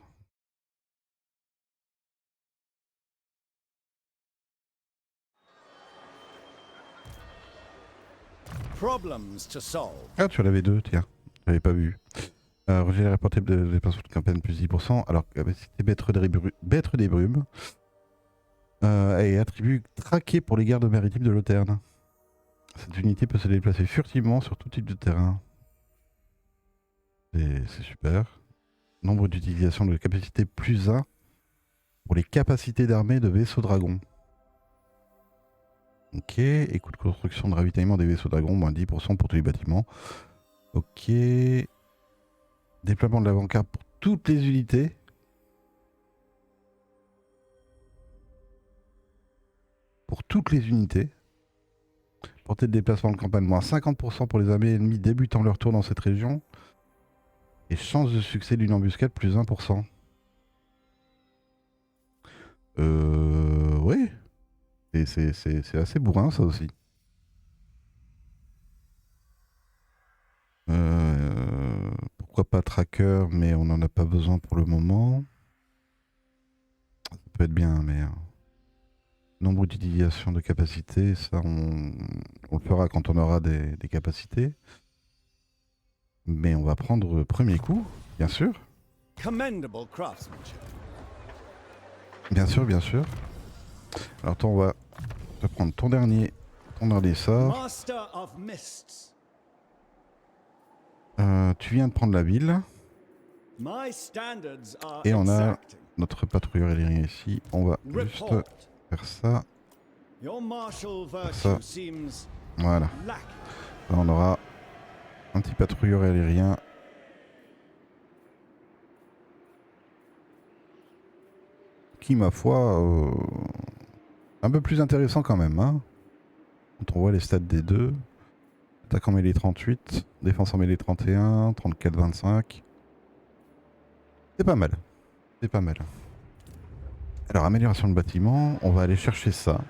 Problems to solve. Ah, tu en avais deux, tiens. J'avais pas vu. J'ai rapporté de déplacement de campagne plus 10%. Alors, capacité Bêtre des Brumes. Et attribut traqué pour les gardes maritimes de l'Auterne. Cette unité peut se déplacer furtivement sur tout type de terrain. C'est super. Nombre d'utilisation de capacité plus 1 pour les capacités d'armée de vaisseaux dragons. Ok. Et coût de construction de ravitaillement des vaisseaux dragons, moins 10% pour tous les bâtiments. Ok. Déploiement de l'avant-garde pour toutes les unités. Pour toutes les unités. Portée de déplacement de campagne, moins 50% pour les armées ennemies débutant leur tour dans cette région. Et chance de succès d'une embuscade, plus 1%. Ouais. C'est assez bourrin, ça aussi. Pourquoi pas tracker, mais on n'en a pas besoin pour le moment. Ça peut être bien, mais... nombre d'utilisation de capacités, ça on le fera quand on aura des capacités. Mais on va prendre le premier coup, bien sûr. Commendable craftsmanship. Bien sûr, bien sûr. Alors toi, on va te prendre ton dernier sort. Master of Mists. Tu viens de prendre la ville. My standards are Et on a exacting. notre patrouilleur aérien ici. On va juste Report. faire ça. Your martial Ça. virtue seems Voilà. lacking. Là, on aura un petit patrouilleur aérien. Qui, ma foi, un peu plus intéressant quand même. Hein, quand on voit les stats des deux. Attaque en mêlée 38, défense en mêlée 31, 34, 25. C'est pas mal. C'est pas mal. Alors, amélioration de bâtiment, on va aller chercher ça.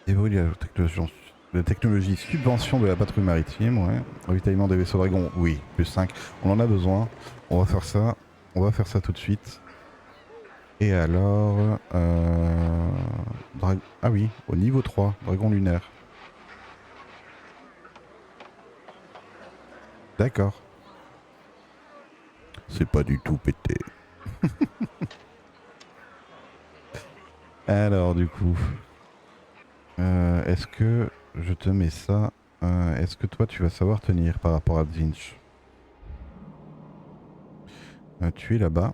Évoluer la technologie subvention de la patrouille maritime, ouais. Ravitaillement des vaisseaux dragons, oui, plus 5. On en a besoin. On va faire ça. On va faire ça tout de suite. Et alors... Ah oui, au niveau 3, dragon lunaire. D'accord. C'est pas du tout pété. Alors du coup... est-ce que je te mets ça est-ce que toi tu vas savoir tenir par rapport à Zinch? Tu es là-bas.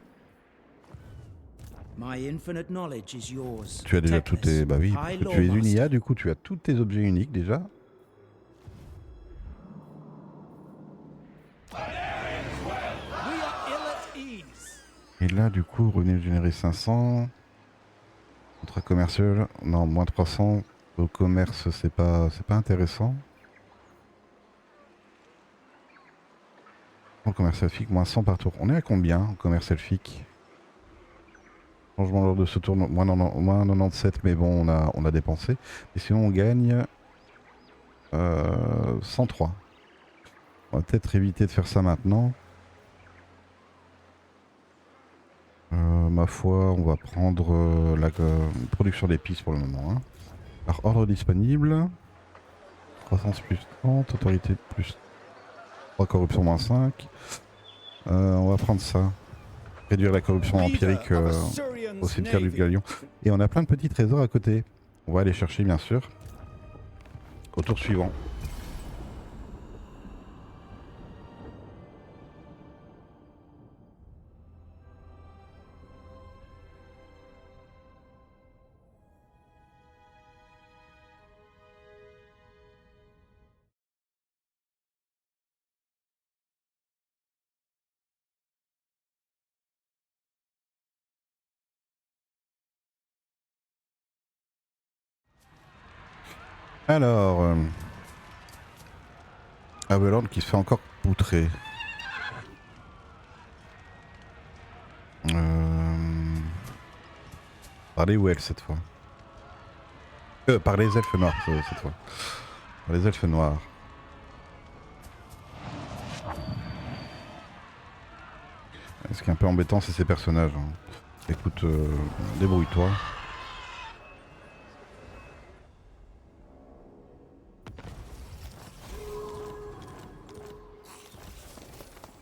My infinite knowledge is yours. Tu as déjà tous tes... Bah oui, parce High que tu es une Lawmaster. IA, du coup tu as tous tes objets uniques déjà. We are ill at ease. Et là du coup, revenez générer 500. Contrat commercial, non, moins 300. Au commerce, c'est pas intéressant. En commerce elfique, moins 100 par tour. On est à combien en commerce elfique? Changement lors de ce tour, moins 97, mais bon, on a dépensé. Et sinon, on gagne 103. On va peut-être éviter de faire ça maintenant. Ma foi, on va prendre la production d'épices pour le moment. Hein. Alors, ordre disponible. Croissance plus 30, autorité plus 3, corruption moins 5. On va prendre ça. Réduire la corruption empirique Leader of au Assyrian's cimetière du navy. Galion. Et on a plein de petits trésors à côté. On va aller chercher bien sûr. Au tour suivant. Alors... Avalon qui se fait encore poutrer. Par les Wells cette fois. Par les elfes noirs cette fois. Par les elfes noirs. Ce qui est un peu embêtant, c'est ces personnages. Hein. Écoute, débrouille-toi.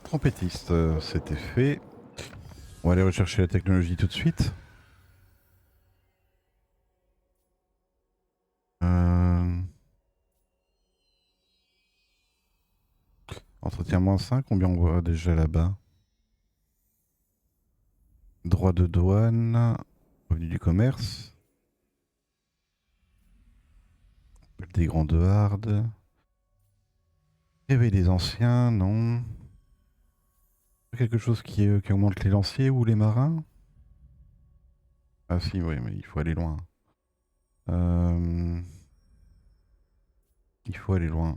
Trompettiste, c'était fait. On va aller rechercher la technologie tout de suite. Entretien moins 5, combien on voit déjà là-bas? Droit de douane, revenu du commerce. Des grandes hardes. Réveil des anciens, non. Quelque chose qui augmente les lanciers ou les marins? Ah si, oui, mais il faut aller loin. Il faut aller loin.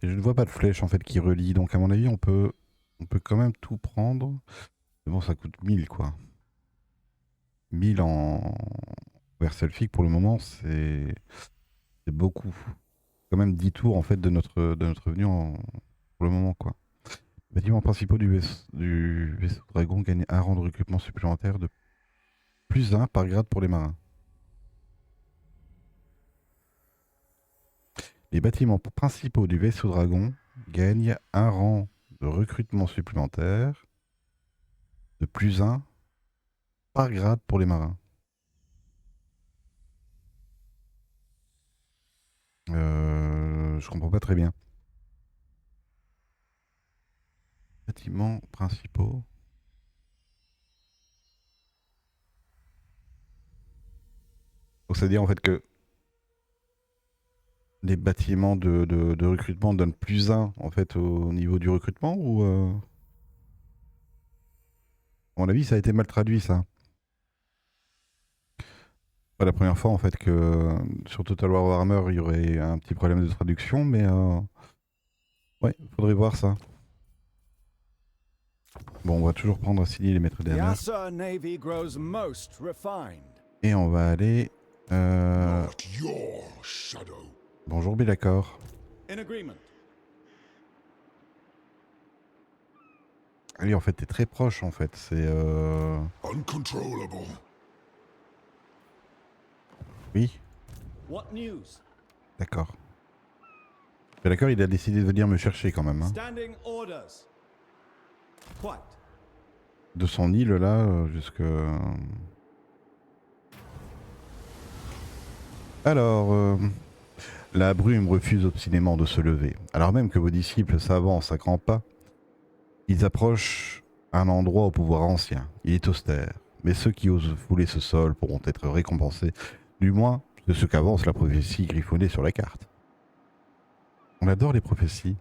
Et je ne vois pas de flèche en fait qui relie, donc à mon avis on peut quand même tout prendre. Mais bon, ça coûte 1000 quoi. 1000 en vers selfique pour le moment, c'est beaucoup. Quand même 10 tours en fait de notre venue pour le moment quoi. Bâtiments principaux du vaisseau dragon gagne un rang de recrutement supplémentaire de plus 1 par grade pour les marins. Les bâtiments principaux du vaisseau dragon gagne un rang de recrutement supplémentaire de +1 par grade pour les marins. Je comprends pas très bien. Bâtiments principaux. Donc ça veut dire en fait que les bâtiments de recrutement donnent +1 en fait au niveau du recrutement ou à mon avis ça a été mal traduit ça. Pas la première fois en fait que sur Total War Warhammer il y aurait un petit problème de traduction mais ouais, faudrait voir ça. Bon, on va toujours prendre Silly les maîtres des The mers. Assa navy grows most refined. Et on va aller... Not your shadow. Bonjour Bélacor. In agreement. Ah oui, en fait, t'es très proche, en fait. C'est... Uncontrollable. Oui, What news? d'accord. Bélacor, il a décidé de venir me chercher quand même. Hein. Standing orders. Quite. De son île, là, jusque... Alors... La brume refuse obstinément de se lever. Alors même que vos disciples s'avancent à grands pas, ils approchent un endroit au pouvoir ancien. Il est austère, mais ceux qui osent fouler ce sol pourront être récompensés, du moins de ce qu'avance la prophétie griffonnée sur la carte. On adore les prophéties.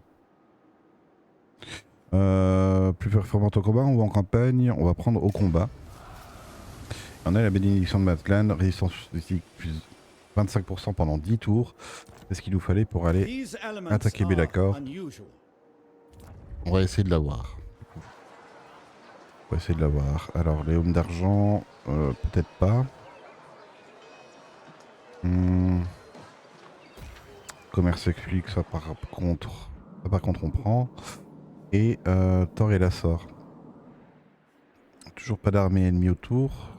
Plus performante au combat ou en campagne, on va prendre au combat. On a la bénédiction de Matlan, résistance physique plus 25% pendant 10 tours. C'est ce qu'il nous fallait pour aller These elements attaquer are Bélacor. unusual. On va essayer de l'avoir. On va essayer de l'avoir. Alors, les hommes d'argent, peut-être pas. Commerce exclu, ça par contre on prend. Et Thor et la sort. Toujours pas d'armée ennemie autour.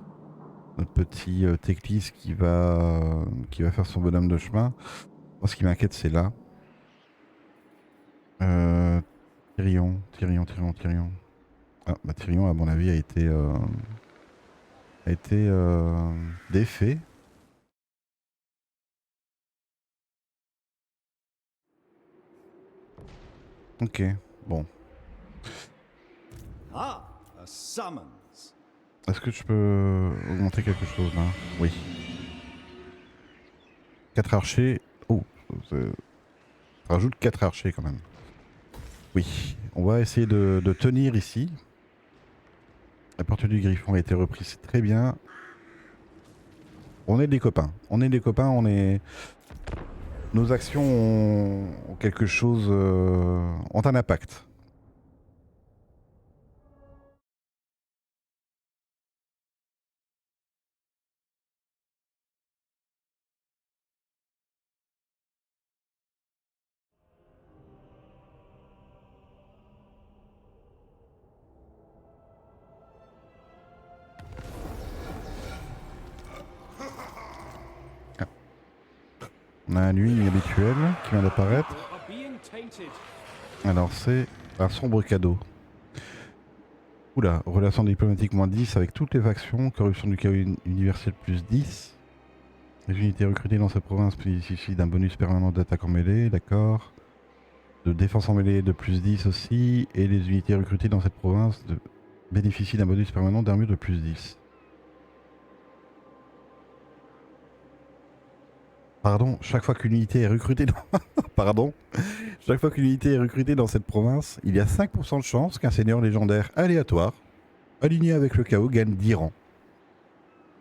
Notre petit Teclis qui va faire son bonhomme de chemin. Moi, ce qui m'inquiète, c'est là. Tyrion. Ah, bah Tyrion, à mon avis, a été défait. Ok, bon. Ah, a summons. Est-ce que je peux augmenter quelque chose là? Oui. 4 archers. Oh, ça rajoute 4 archers quand même. Oui, on va essayer de tenir ici. La porte du Griffon a été reprise, c'est très bien. On est des copains. On est... Nos actions ont quelque chose... ont un impact. On a un lui inhabituel qui vient d'apparaître. Are being tainted. Alors c'est un sombre cadeau. Oula, relation diplomatique -10 avec toutes les factions, corruption du chaos universel +10. Les unités recrutées dans cette province bénéficient d'un bonus permanent d'attaque en mêlée, d'accord. De défense en mêlée de +10 aussi. Et les unités recrutées dans cette province bénéficient d'un bonus permanent d'armure de +10. Pardon, chaque fois qu'une unité est recrutée dans... Pardon. Chaque fois qu'une unité est recrutée dans cette province, il y a 5% de chance qu'un seigneur légendaire aléatoire, aligné avec le chaos, gagne 10 rangs.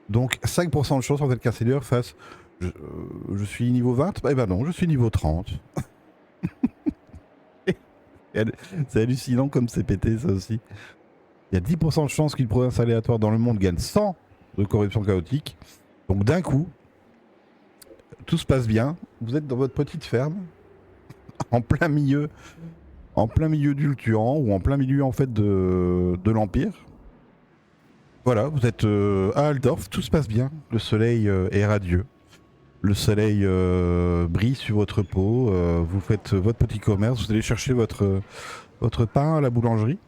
Donc 5% de chance en fait qu'un seigneur fasse... Je suis niveau 20 ? Eh ben non, je suis niveau 30. C'est hallucinant comme c'est pété ça aussi. Il y a 10% de chance qu'une province aléatoire dans le monde gagne 100 de corruption chaotique. Donc d'un coup... Tout se passe bien, vous êtes dans votre petite ferme, en plein milieu d'Ultuan ou en plein milieu en fait de l'Empire. Voilà, vous êtes à Altdorf, tout se passe bien, le soleil est radieux. Le soleil brille sur votre peau, vous faites votre petit commerce, vous allez chercher votre pain à la boulangerie.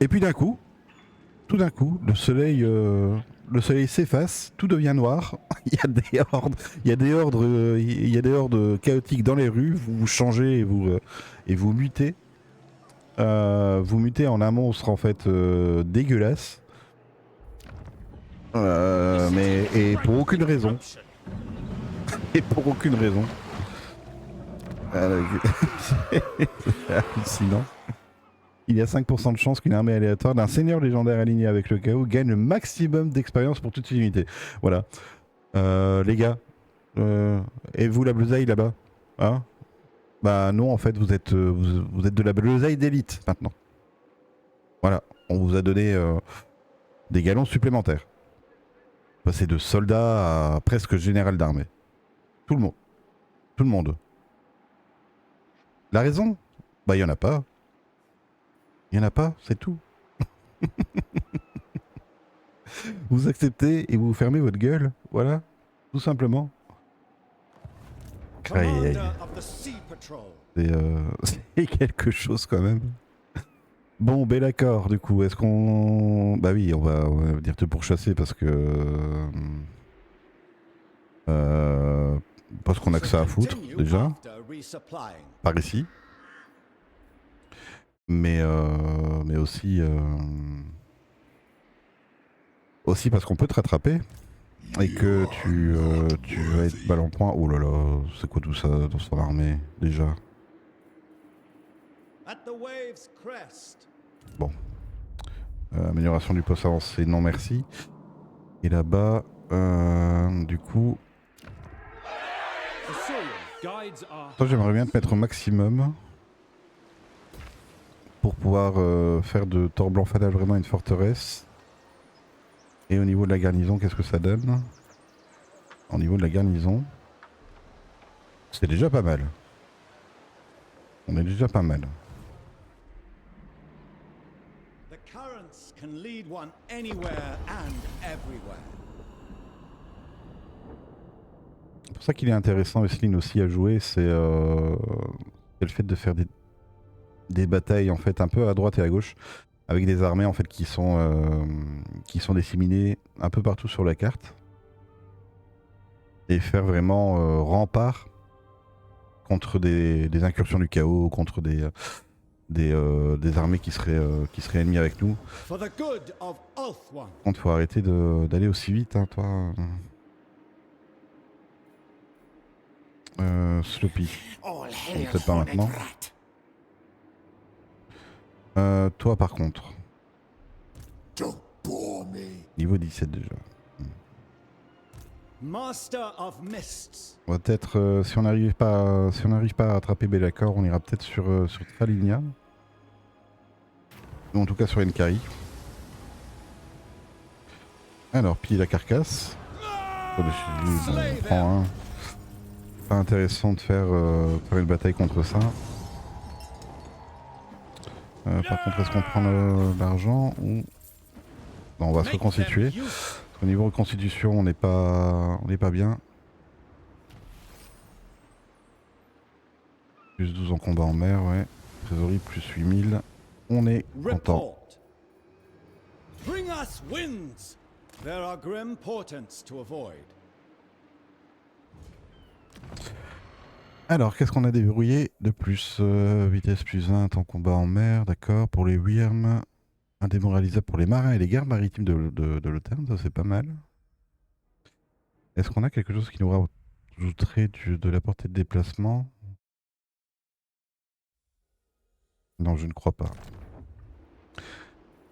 Et puis d'un coup, tout d'un coup, le soleil s'efface, tout devient noir. Il y a des hordes chaotiques dans les rues. Vous vous changez et vous mutez. Vous mutez en un monstre en fait dégueulasse. Et pour aucune raison. Et pour aucune raison. C'est hallucinant. Il y a 5% de chance qu'une armée aléatoire d'un seigneur légendaire aligné avec le chaos gagne le maximum d'expérience pour toute unité. Voilà. Les gars. Et vous la blousaille là-bas, hein? Bah non, en fait vous êtes de la blousaille d'élite maintenant. Voilà. On vous a donné des galons supplémentaires. Passé de soldat à presque général d'armée. Tout le monde. Tout le monde. La raison? Bah il y en a pas. Il n'y en a pas, c'est tout. Vous acceptez et vous fermez votre gueule, voilà, tout simplement. Aïe, aïe. Commander of the Sea Patrol. C'est quelque chose quand même. Bon, ben d'accord, du coup, est-ce qu'on... Bah oui, on va venir te pourchasser parce que... parce qu'on a que ça à foutre, Continue déjà, after resupplying. par ici. Mais aussi... aussi parce qu'on peut te rattraper. Et que tu vas être balle en point. Oh là là, c'est quoi tout ça dans son armée, déjà? At the wave's crest. Bon. Amélioration du poste avancé, non merci. Et là-bas, du coup... Toi, j'aimerais bien te mettre au maximum. Pour pouvoir faire de Thor Blanc Fatal vraiment une forteresse. Et au niveau de la garnison, qu'est-ce que ça donne? Au niveau de la garnison, c'est déjà pas mal. On est déjà pas mal. The currents can lead one anywhere and everywhere. C'est pour ça qu'il est intéressant, Vesseline aussi à jouer, c'est le fait de faire des batailles en fait un peu à droite et à gauche. Avec des armées en fait qui sont disséminées un peu partout sur la carte. Et faire vraiment rempart contre des incursions du chaos, contre des armées qui seraient ennemies avec nous. For the good of Ulthuan. Contre, faut arrêter d'aller aussi vite, hein, toi. Sloppy. Peut-être pas maintenant. Toi par contre. Don't bore me. Niveau 17 déjà. Master of Mists. On va peut-être, si on n'arrive pas à attraper Be'lakor, on ira peut-être sur Tralinia. Ou en tout cas sur Enkari. Alors, piller la carcasse. Oh, on prend un. Pas intéressant de faire une bataille contre ça. Par contre, est-ce qu'on prend l'argent ou... Non, on va se reconstituer. Au niveau reconstitution, on n'est pas bien. Plus 12 en combat en mer, ouais. Trésorerie, plus 8000. On est content. Report. Bring us winds. There are grim portents to avoid. Alors, qu'est-ce qu'on a déverrouillé de plus? Vitesse plus 20 en combat en mer, d'accord. Pour les Wyrm, indémoralisable pour les marins et les gardes maritimes de l'Oterne, ça c'est pas mal. Est-ce qu'on a quelque chose qui nous rajouterait de la portée de déplacement? Non, je ne crois pas.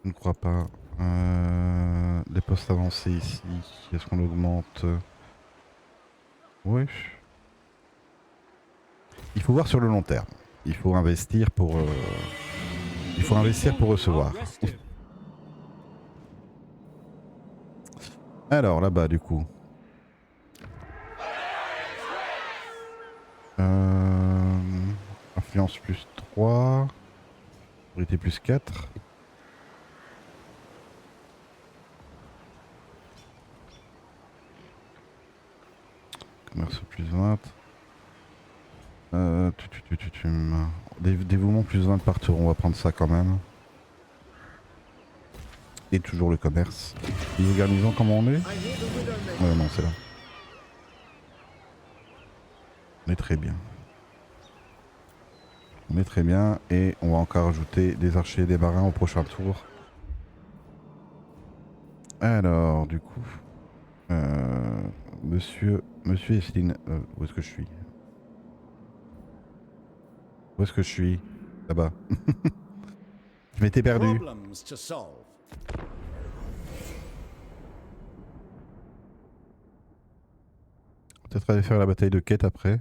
Je ne crois pas. Les postes avancés ici, est-ce qu'on augmente? Oui. Il faut voir sur le long terme. Il faut investir pour recevoir. Alors là-bas du coup. Influence plus 3. Autorité plus 4. Commerce plus 20. Dévouement plus 20 par tour, on va prendre ça quand même. Et toujours le commerce. Les garnisons, comment on est? Non, c'est là. On est très bien. On est très bien et on va encore ajouter des archers et des marins au prochain tour. Alors, du coup, Monsieur Esseline, où est-ce que je suis? Où est-ce que je suis? Là-bas. Je m'étais perdu. Problems to solve. Peut-être aller faire la bataille de quête après.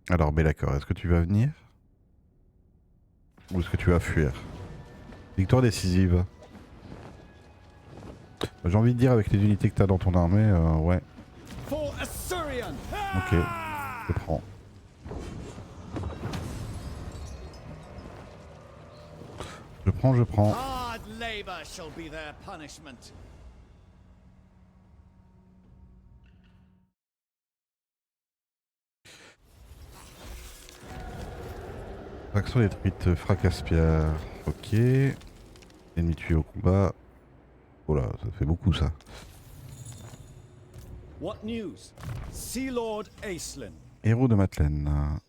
Alors, Bellacor, est-ce que tu vas venir? Ou est-ce que tu vas fuir? Victoire décisive. J'ai envie de dire avec les unités que tu as dans ton armée, ouais. For Assyrian. Ok, je prends. Je prends. Hard labor shall be their punishment. Faction détruite, fracasse-pierre. Ok. Ennemi tué au combat. Oh là, ça fait beaucoup ça. What news? Sea Lord Acelin. Héros de Madeleine.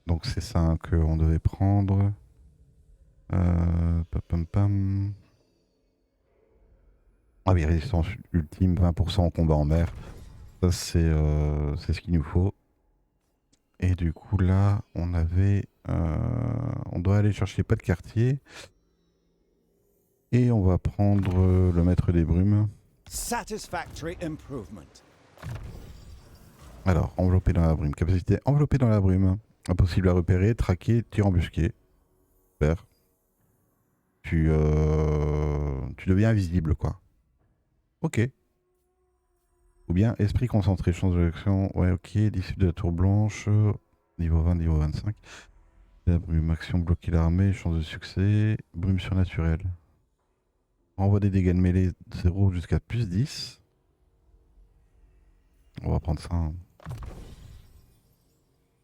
Donc c'est ça qu'on devait prendre. Pam pam. Ah oui, résistance ultime, 20% en combat en mer. Ça c'est ce qu'il nous faut. Et du coup là, on avait... on doit aller chercher pas de quartier. Et on va prendre le maître des brumes. Satisfactory improvement. Alors, enveloppé dans la brume. Capacité enveloppée dans la brume. Impossible à repérer, traquer, tir embusqué. Super. Tu deviens invisible, quoi. Ok. Ou bien esprit concentré, chance de l'action. Ouais, ok. Disciple de la tour blanche. Niveau 20, niveau 25. La brume, action bloquer l'armée, chance de succès. Brume surnaturelle. Envoie des dégâts de mêlée 0 jusqu'à plus 10. On va prendre ça. Hein.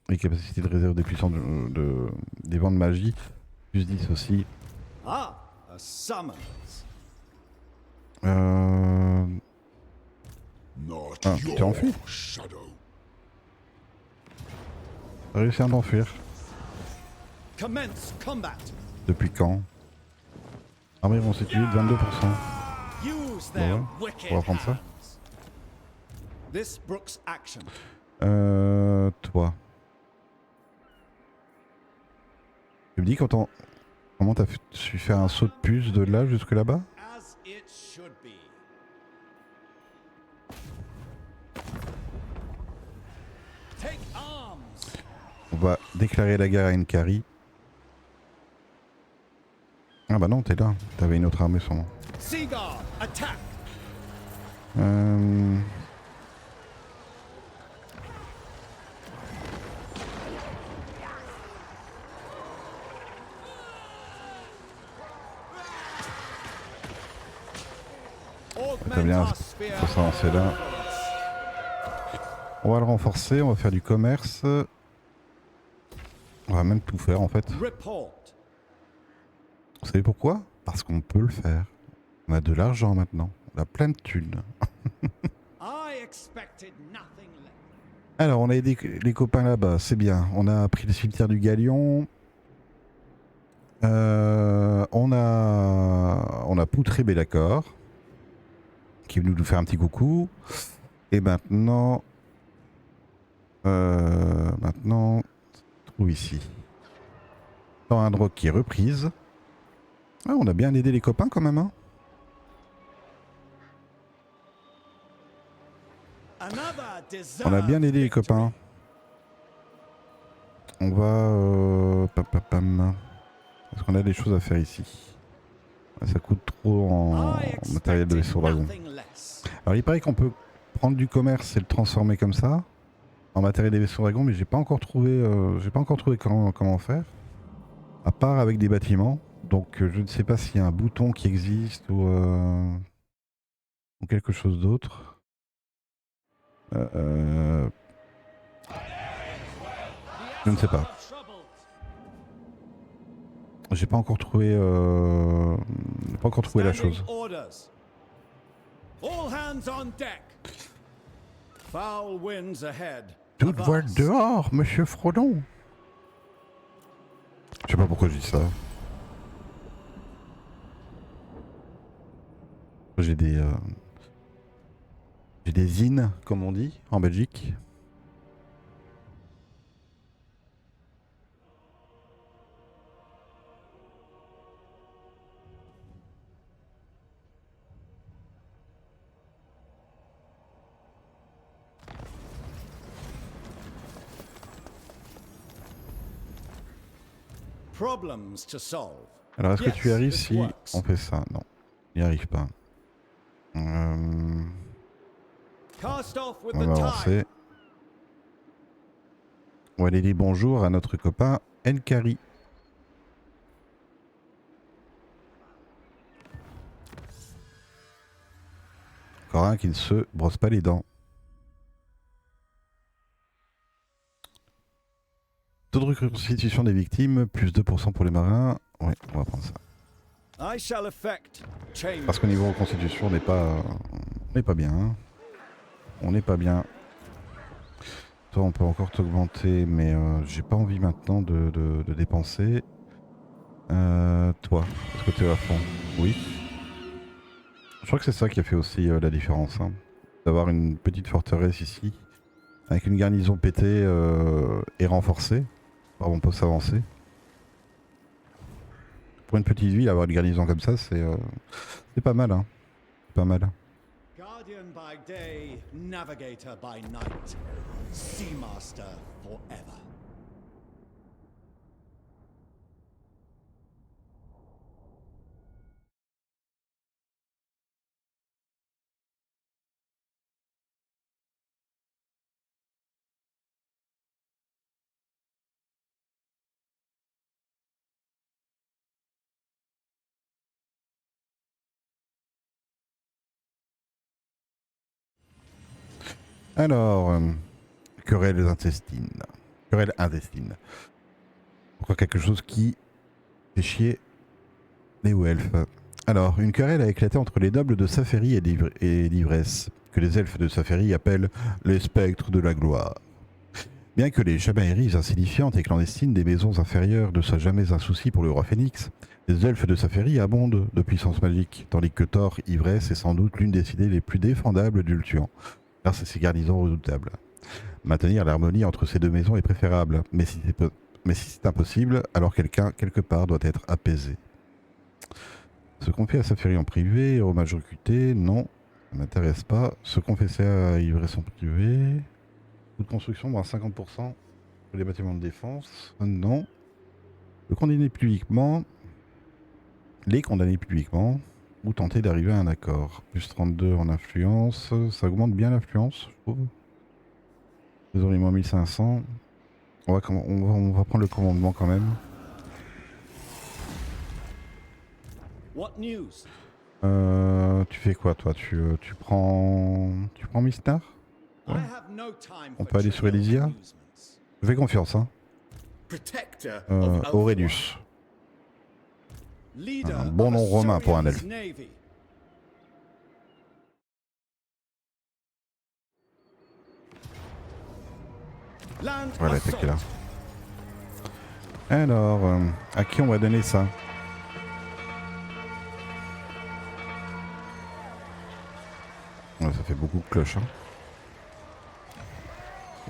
Et capacité de réserve des puissants des vents de magie. Plus 10 aussi. Ah, a summons. Not Ah, tu t'es enfui? your shadow. T'as réussi à t'enfuir. Commence combat. Depuis quand? Armée constituée de 22%. Use their Ouais, wicked on va prendre ça. hands. This brooks action. Toi. Tu me dis comment t'as su faire un saut de puce de là jusque là-bas? As it should be. Take arms. On va déclarer la guerre à Inkari. Ah bah non, t'es là. T'avais une autre armée sûrement. Seaguard, attack. Très bien, faut s'avancer là. On va le renforcer, on va faire du commerce. On va même tout faire en fait. Report. Vous savez pourquoi? Parce qu'on peut le faire. On a de l'argent maintenant. On a plein de thunes. I expected nothing less. Alors, on a aidé les copains là-bas, c'est bien. On a pris le cimetière du Galion. On a poutré Bellacor, qui est venu nous faire un petit coucou. Et maintenant... trouve ici. Dans un drogue qui est reprise. Ah, on a bien aidé les copains quand même, hein. On a bien aidé les copains. On va... Est-ce qu'on a des choses à faire ici? Ça coûte trop en matériel de vaisseau dragon. Alors il paraît qu'on peut prendre du commerce et le transformer comme ça en matériel des vaisseaux dragon, mais j'ai pas encore trouvé comment faire. À part avec des bâtiments. Donc je ne sais pas s'il y a un bouton qui existe ou quelque chose d'autre. Je ne sais pas. J'ai pas encore trouvé, la chose. Orders. All hands on deck. Foul winds ahead. Tout voile dehors, monsieur Frodon. Je sais pas pourquoi je dis ça. J'ai des zines, comme on dit, en Belgique. Problems to solve. Alors est-ce que tu y arrives Yes, si this works. on fait ça? Non, il n'y arrive pas. Cast off with On the va tide. avancer. On va aller dire bonjour à notre copain Enkari. Encore un qui ne se brosse pas les dents. Taux de reconstitution des victimes, plus 2% pour les marins. Ouais, on va prendre ça. I shall effect change. Parce qu'au niveau reconstitution, on n'est pas bien. Hein. On n'est pas bien. Toi, on peut encore t'augmenter, mais j'ai pas envie maintenant de dépenser. Toi, est-ce que tu es à fond? Oui. Je crois que c'est ça qui a fait aussi la différence. Hein. D'avoir une petite forteresse ici, avec une garnison pétée et renforcée par mon poste avancé. Pour une petite ville, avoir une garnison comme ça, c'est pas mal. Hein. C'est pas mal. Guardian by day, navigator by night. Seamaster forever. Alors, querelles intestines. Querelles intestines. Pourquoi quelque chose qui fait chier les hauts elfes. Alors, une querelle a éclaté entre les nobles de Sapheri et l'ivresse, que les elfes de Sapheri appellent les spectres de la gloire. Bien que les chamailleries insignifiantes et clandestines des maisons inférieures ne soient jamais un souci pour le roi Phénix, les elfes de Sapheri abondent de puissance magique, tandis que Thor, ivresse, est sans doute l'une des cités les plus défendables d'Ultuan, grâce à ses garnisons redoutables. Maintenir l'harmonie entre ces deux maisons est préférable, mais si c'est impossible, alors quelqu'un, quelque part, doit être apaisé. Se confier à Sapheri en privé, hommage recruté, non, ça m'intéresse pas. Se confesser à ivresse en privé, coût de construction, moins 50% pour les bâtiments de défense, non. Le condamner publiquement, les condamner publiquement, ou tenter d'arriver à un accord. Plus 32 en influence, ça augmente bien l'influence, je trouve. Désolé, moins 1500. On va prendre le commandement quand même. What news? Tu fais quoi toi? Tu prends Mistar? I have no time On for peut aller sur trivial Elysia? amusements. Je fais confiance, hein. Protector of Aurelius. Leader Un bon nom of romain pour un Assyrian's elfe. navy. Land Voilà, assault. attaquer là. Alors, à qui on va donner ça? Ouais, ça fait beaucoup de cloches. Hein.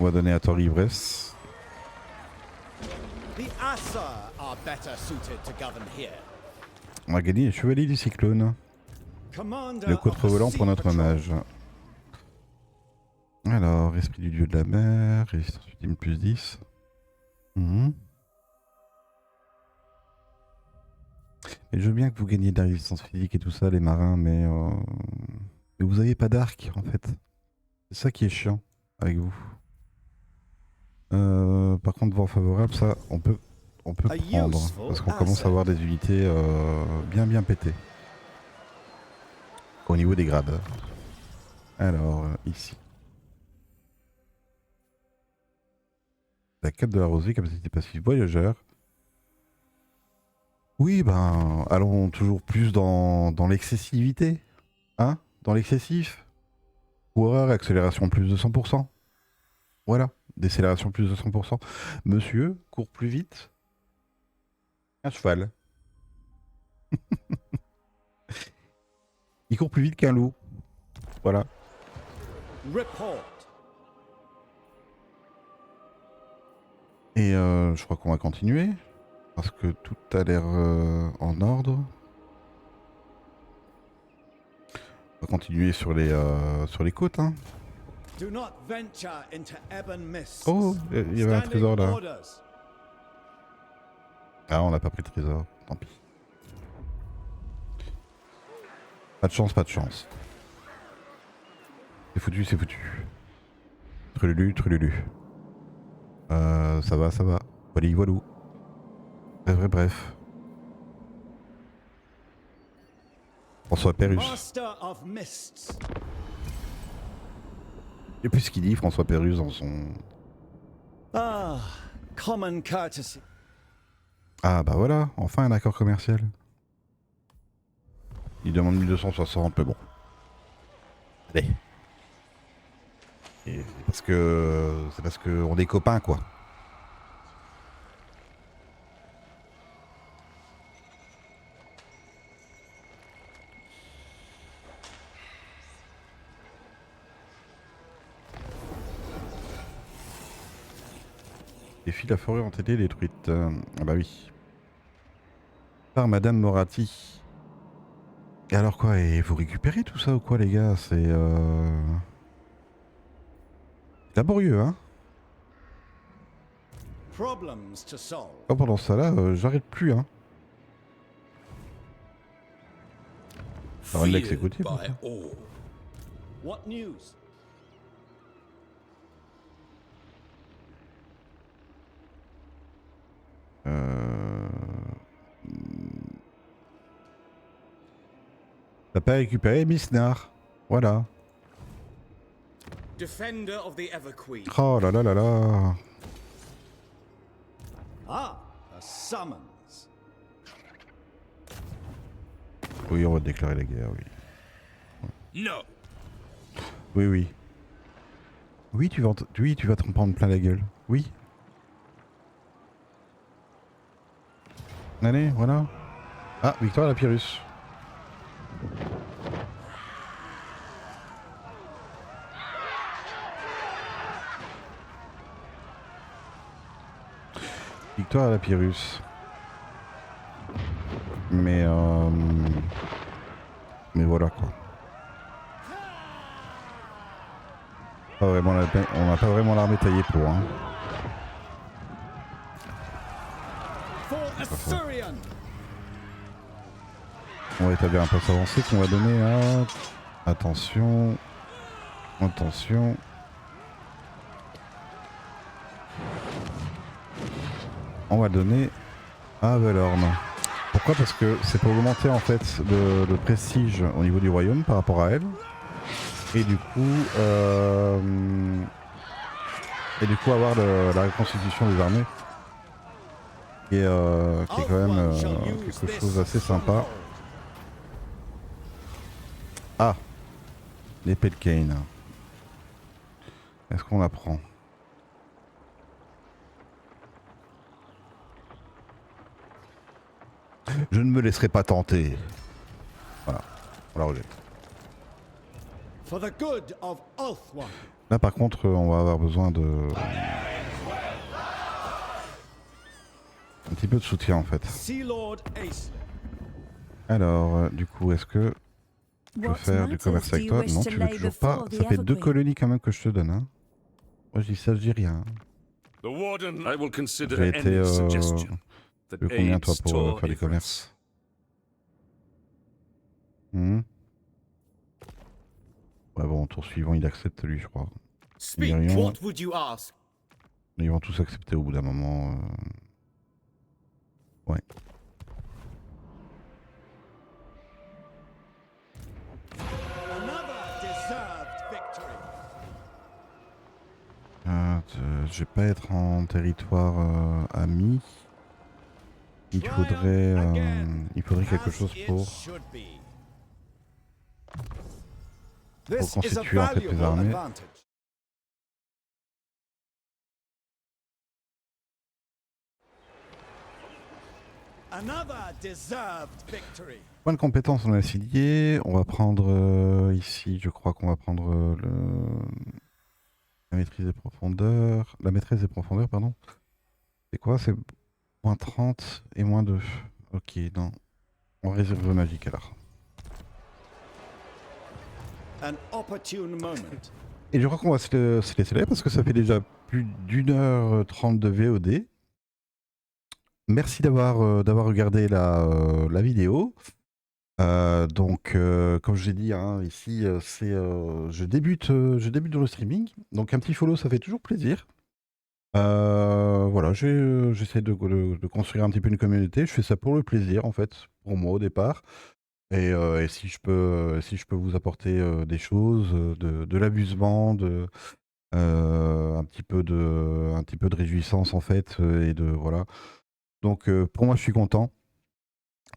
On va donner à Thor Ivresse. The Assa are better suited to govern here. On va gagner les chevaliers du cyclone. Commander Le of the contre-volant sea pour notre patrol. mage. Alors, esprit du dieu de la mer, résistance ultime plus 10. Mhm. Et je veux bien que vous gagniez de la résistance physique et tout ça, les marins, mais vous n'avez pas d'arc en fait. C'est ça qui est chiant avec vous. Par contre, vent favorable, ça, on peut on peut A prendre. useful Parce qu'on commence asset. à avoir des unités bien pétées. Au niveau des grades. Alors, ici. La quête de la rosée, capacité passive voyageur. Oui, ben, allons toujours plus dans l'excessivité. Hein? Dans l'excessif. Coureur, accélération plus de 100%. Voilà, décélération plus de 100%. Monsieur court plus vite. Un cheval. Il court plus vite qu'un loup. Voilà. Report. Et je crois qu'on va continuer. Parce que tout a l'air en ordre. On va continuer sur les côtes. Hein. Do not venture into Ebon Mists. Oh, il y avait un Standing trésor là. orders. Ah, on n'a pas pris le trésor. Tant pis. Pas de chance, pas de chance. C'est foutu, c'est foutu. Trululu, trululu. Ça va, ça va. Voilà, voilou. Bref. François Pérus. Master of Mists. Et puis ce qu'il dit, François Pérus dans son... Ah, common courtesy. Ah bah voilà, enfin un accord commercial. Il demande 1260, mais bon. Allez. Et c'est parce que on est copains quoi. Défi la forêt entêtée détruite. Ah bah oui. Par Madame Moratti. Et alors quoi, et vous récupérez tout ça ou quoi les gars? C'est laborieux hein. Problems to solve. Oh, pendant ça là, j'arrête plus hein. Alors elle l'exécuter. Feared by all. What news? T'as pas récupéré Misnar. Voilà. Defender of the Everqueen. Oh là là là là. Ah, a summons. Oui, on va déclarer la guerre, oui. No. Oui, oui. Oui, tu vas t'en prendre plein la gueule. Oui. Allez, voilà. Ah, victoire à la Pyrrhus. Victoire à la Pyrrhus. Mais voilà quoi. Pas vraiment on n'a pas vraiment l'armée taillée pour. Hein. For Asturion. On va établir un pass avancé qu'on va donner à... Attention. Attention. On va donner à Velorn. Pourquoi? Parce que c'est pour augmenter en fait le prestige au niveau du royaume par rapport à elle. Et du coup avoir la reconstitution des armées. Qui est quand même quelque chose d'assez sympa. Ah, l'épée de Kane. Est-ce qu'on la prend? Je ne me laisserai pas tenter. Voilà, on la rejette. For the good of Ulthuan. Là par contre, on va avoir besoin de... un petit peu de soutien en fait. Sea Lord Ace. Alors, du coup, est-ce que je peux faire du commerce avec toi? Non, tu veux toujours pas. Ça fait 2 colonies quand même que je te donne. Hein. Moi je dis ça, je dis rien. The Warden, I will consider J'ai été... any suggestion that tu veux combien toi aids pour Tor faire du Ithras. commerce? Ouais bon, tour suivant il accepte lui je crois. Speak. Myrion. What would you ask? Ils vont tous accepter au bout d'un moment. Ouais. Another deserved victory. Je vais pas être en territoire ami. Il faudrait quelque chose pour constituer en fait les armées. Another deserved victory. Point de compétence, on a affilié. On va prendre ici, je crois qu'on va prendre la maîtrise des profondeurs. La maîtrise des profondeurs, pardon. C'est quoi? C'est moins 30 et moins 2. Ok, non. On réserve magique alors. An opportune moment. Et je crois qu'on va se laisser là parce que ça fait déjà plus d'1h30 de VOD. Merci d'avoir regardé la vidéo. Donc, comme je l'ai dit, hein, ici, je débute dans le streaming. Donc, un petit follow, ça fait toujours plaisir. Voilà, j'essaie de construire un petit peu une communauté. Je fais ça pour le plaisir, en fait, pour moi au départ. Et si je peux vous apporter des choses, de l'amusement, un petit peu de réjouissance, en fait, et de voilà. Donc, pour moi, je suis content.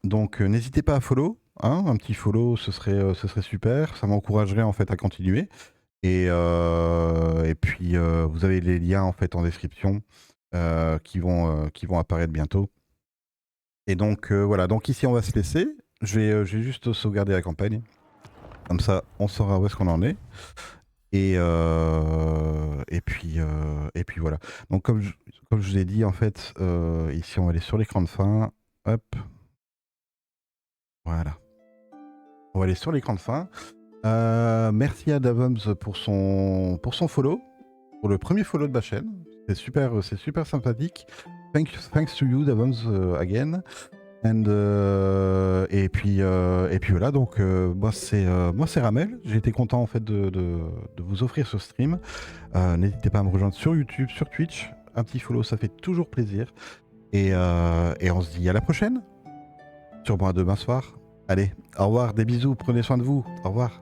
Donc, n'hésitez pas à follow. Hein, un petit follow, ce serait super. Ça m'encouragerait en fait à continuer. Et puis, vous avez les liens en fait en description qui vont apparaître bientôt. Et donc, voilà. Donc, ici, on va se laisser. Je vais juste sauvegarder la campagne. Comme ça, on saura où est-ce qu'on en est. Et puis voilà. Donc, comme je vous ai dit, en fait, ici, on va aller sur l'écran de fin. Hop. Voilà. On va aller sur l'écran de fin. Merci à Davums pour son follow, pour le premier follow de ma chaîne. C'est super sympathique. Thanks to you, Davums, again. And, et puis voilà. Donc moi c'est Ramel. J'ai été content en fait de vous offrir ce stream. N'hésitez pas à me rejoindre sur YouTube, sur Twitch. Un petit follow, ça fait toujours plaisir. Et on se dit à la prochaine. Sûrement à demain soir. Allez, au revoir, des bisous, prenez soin de vous, au revoir.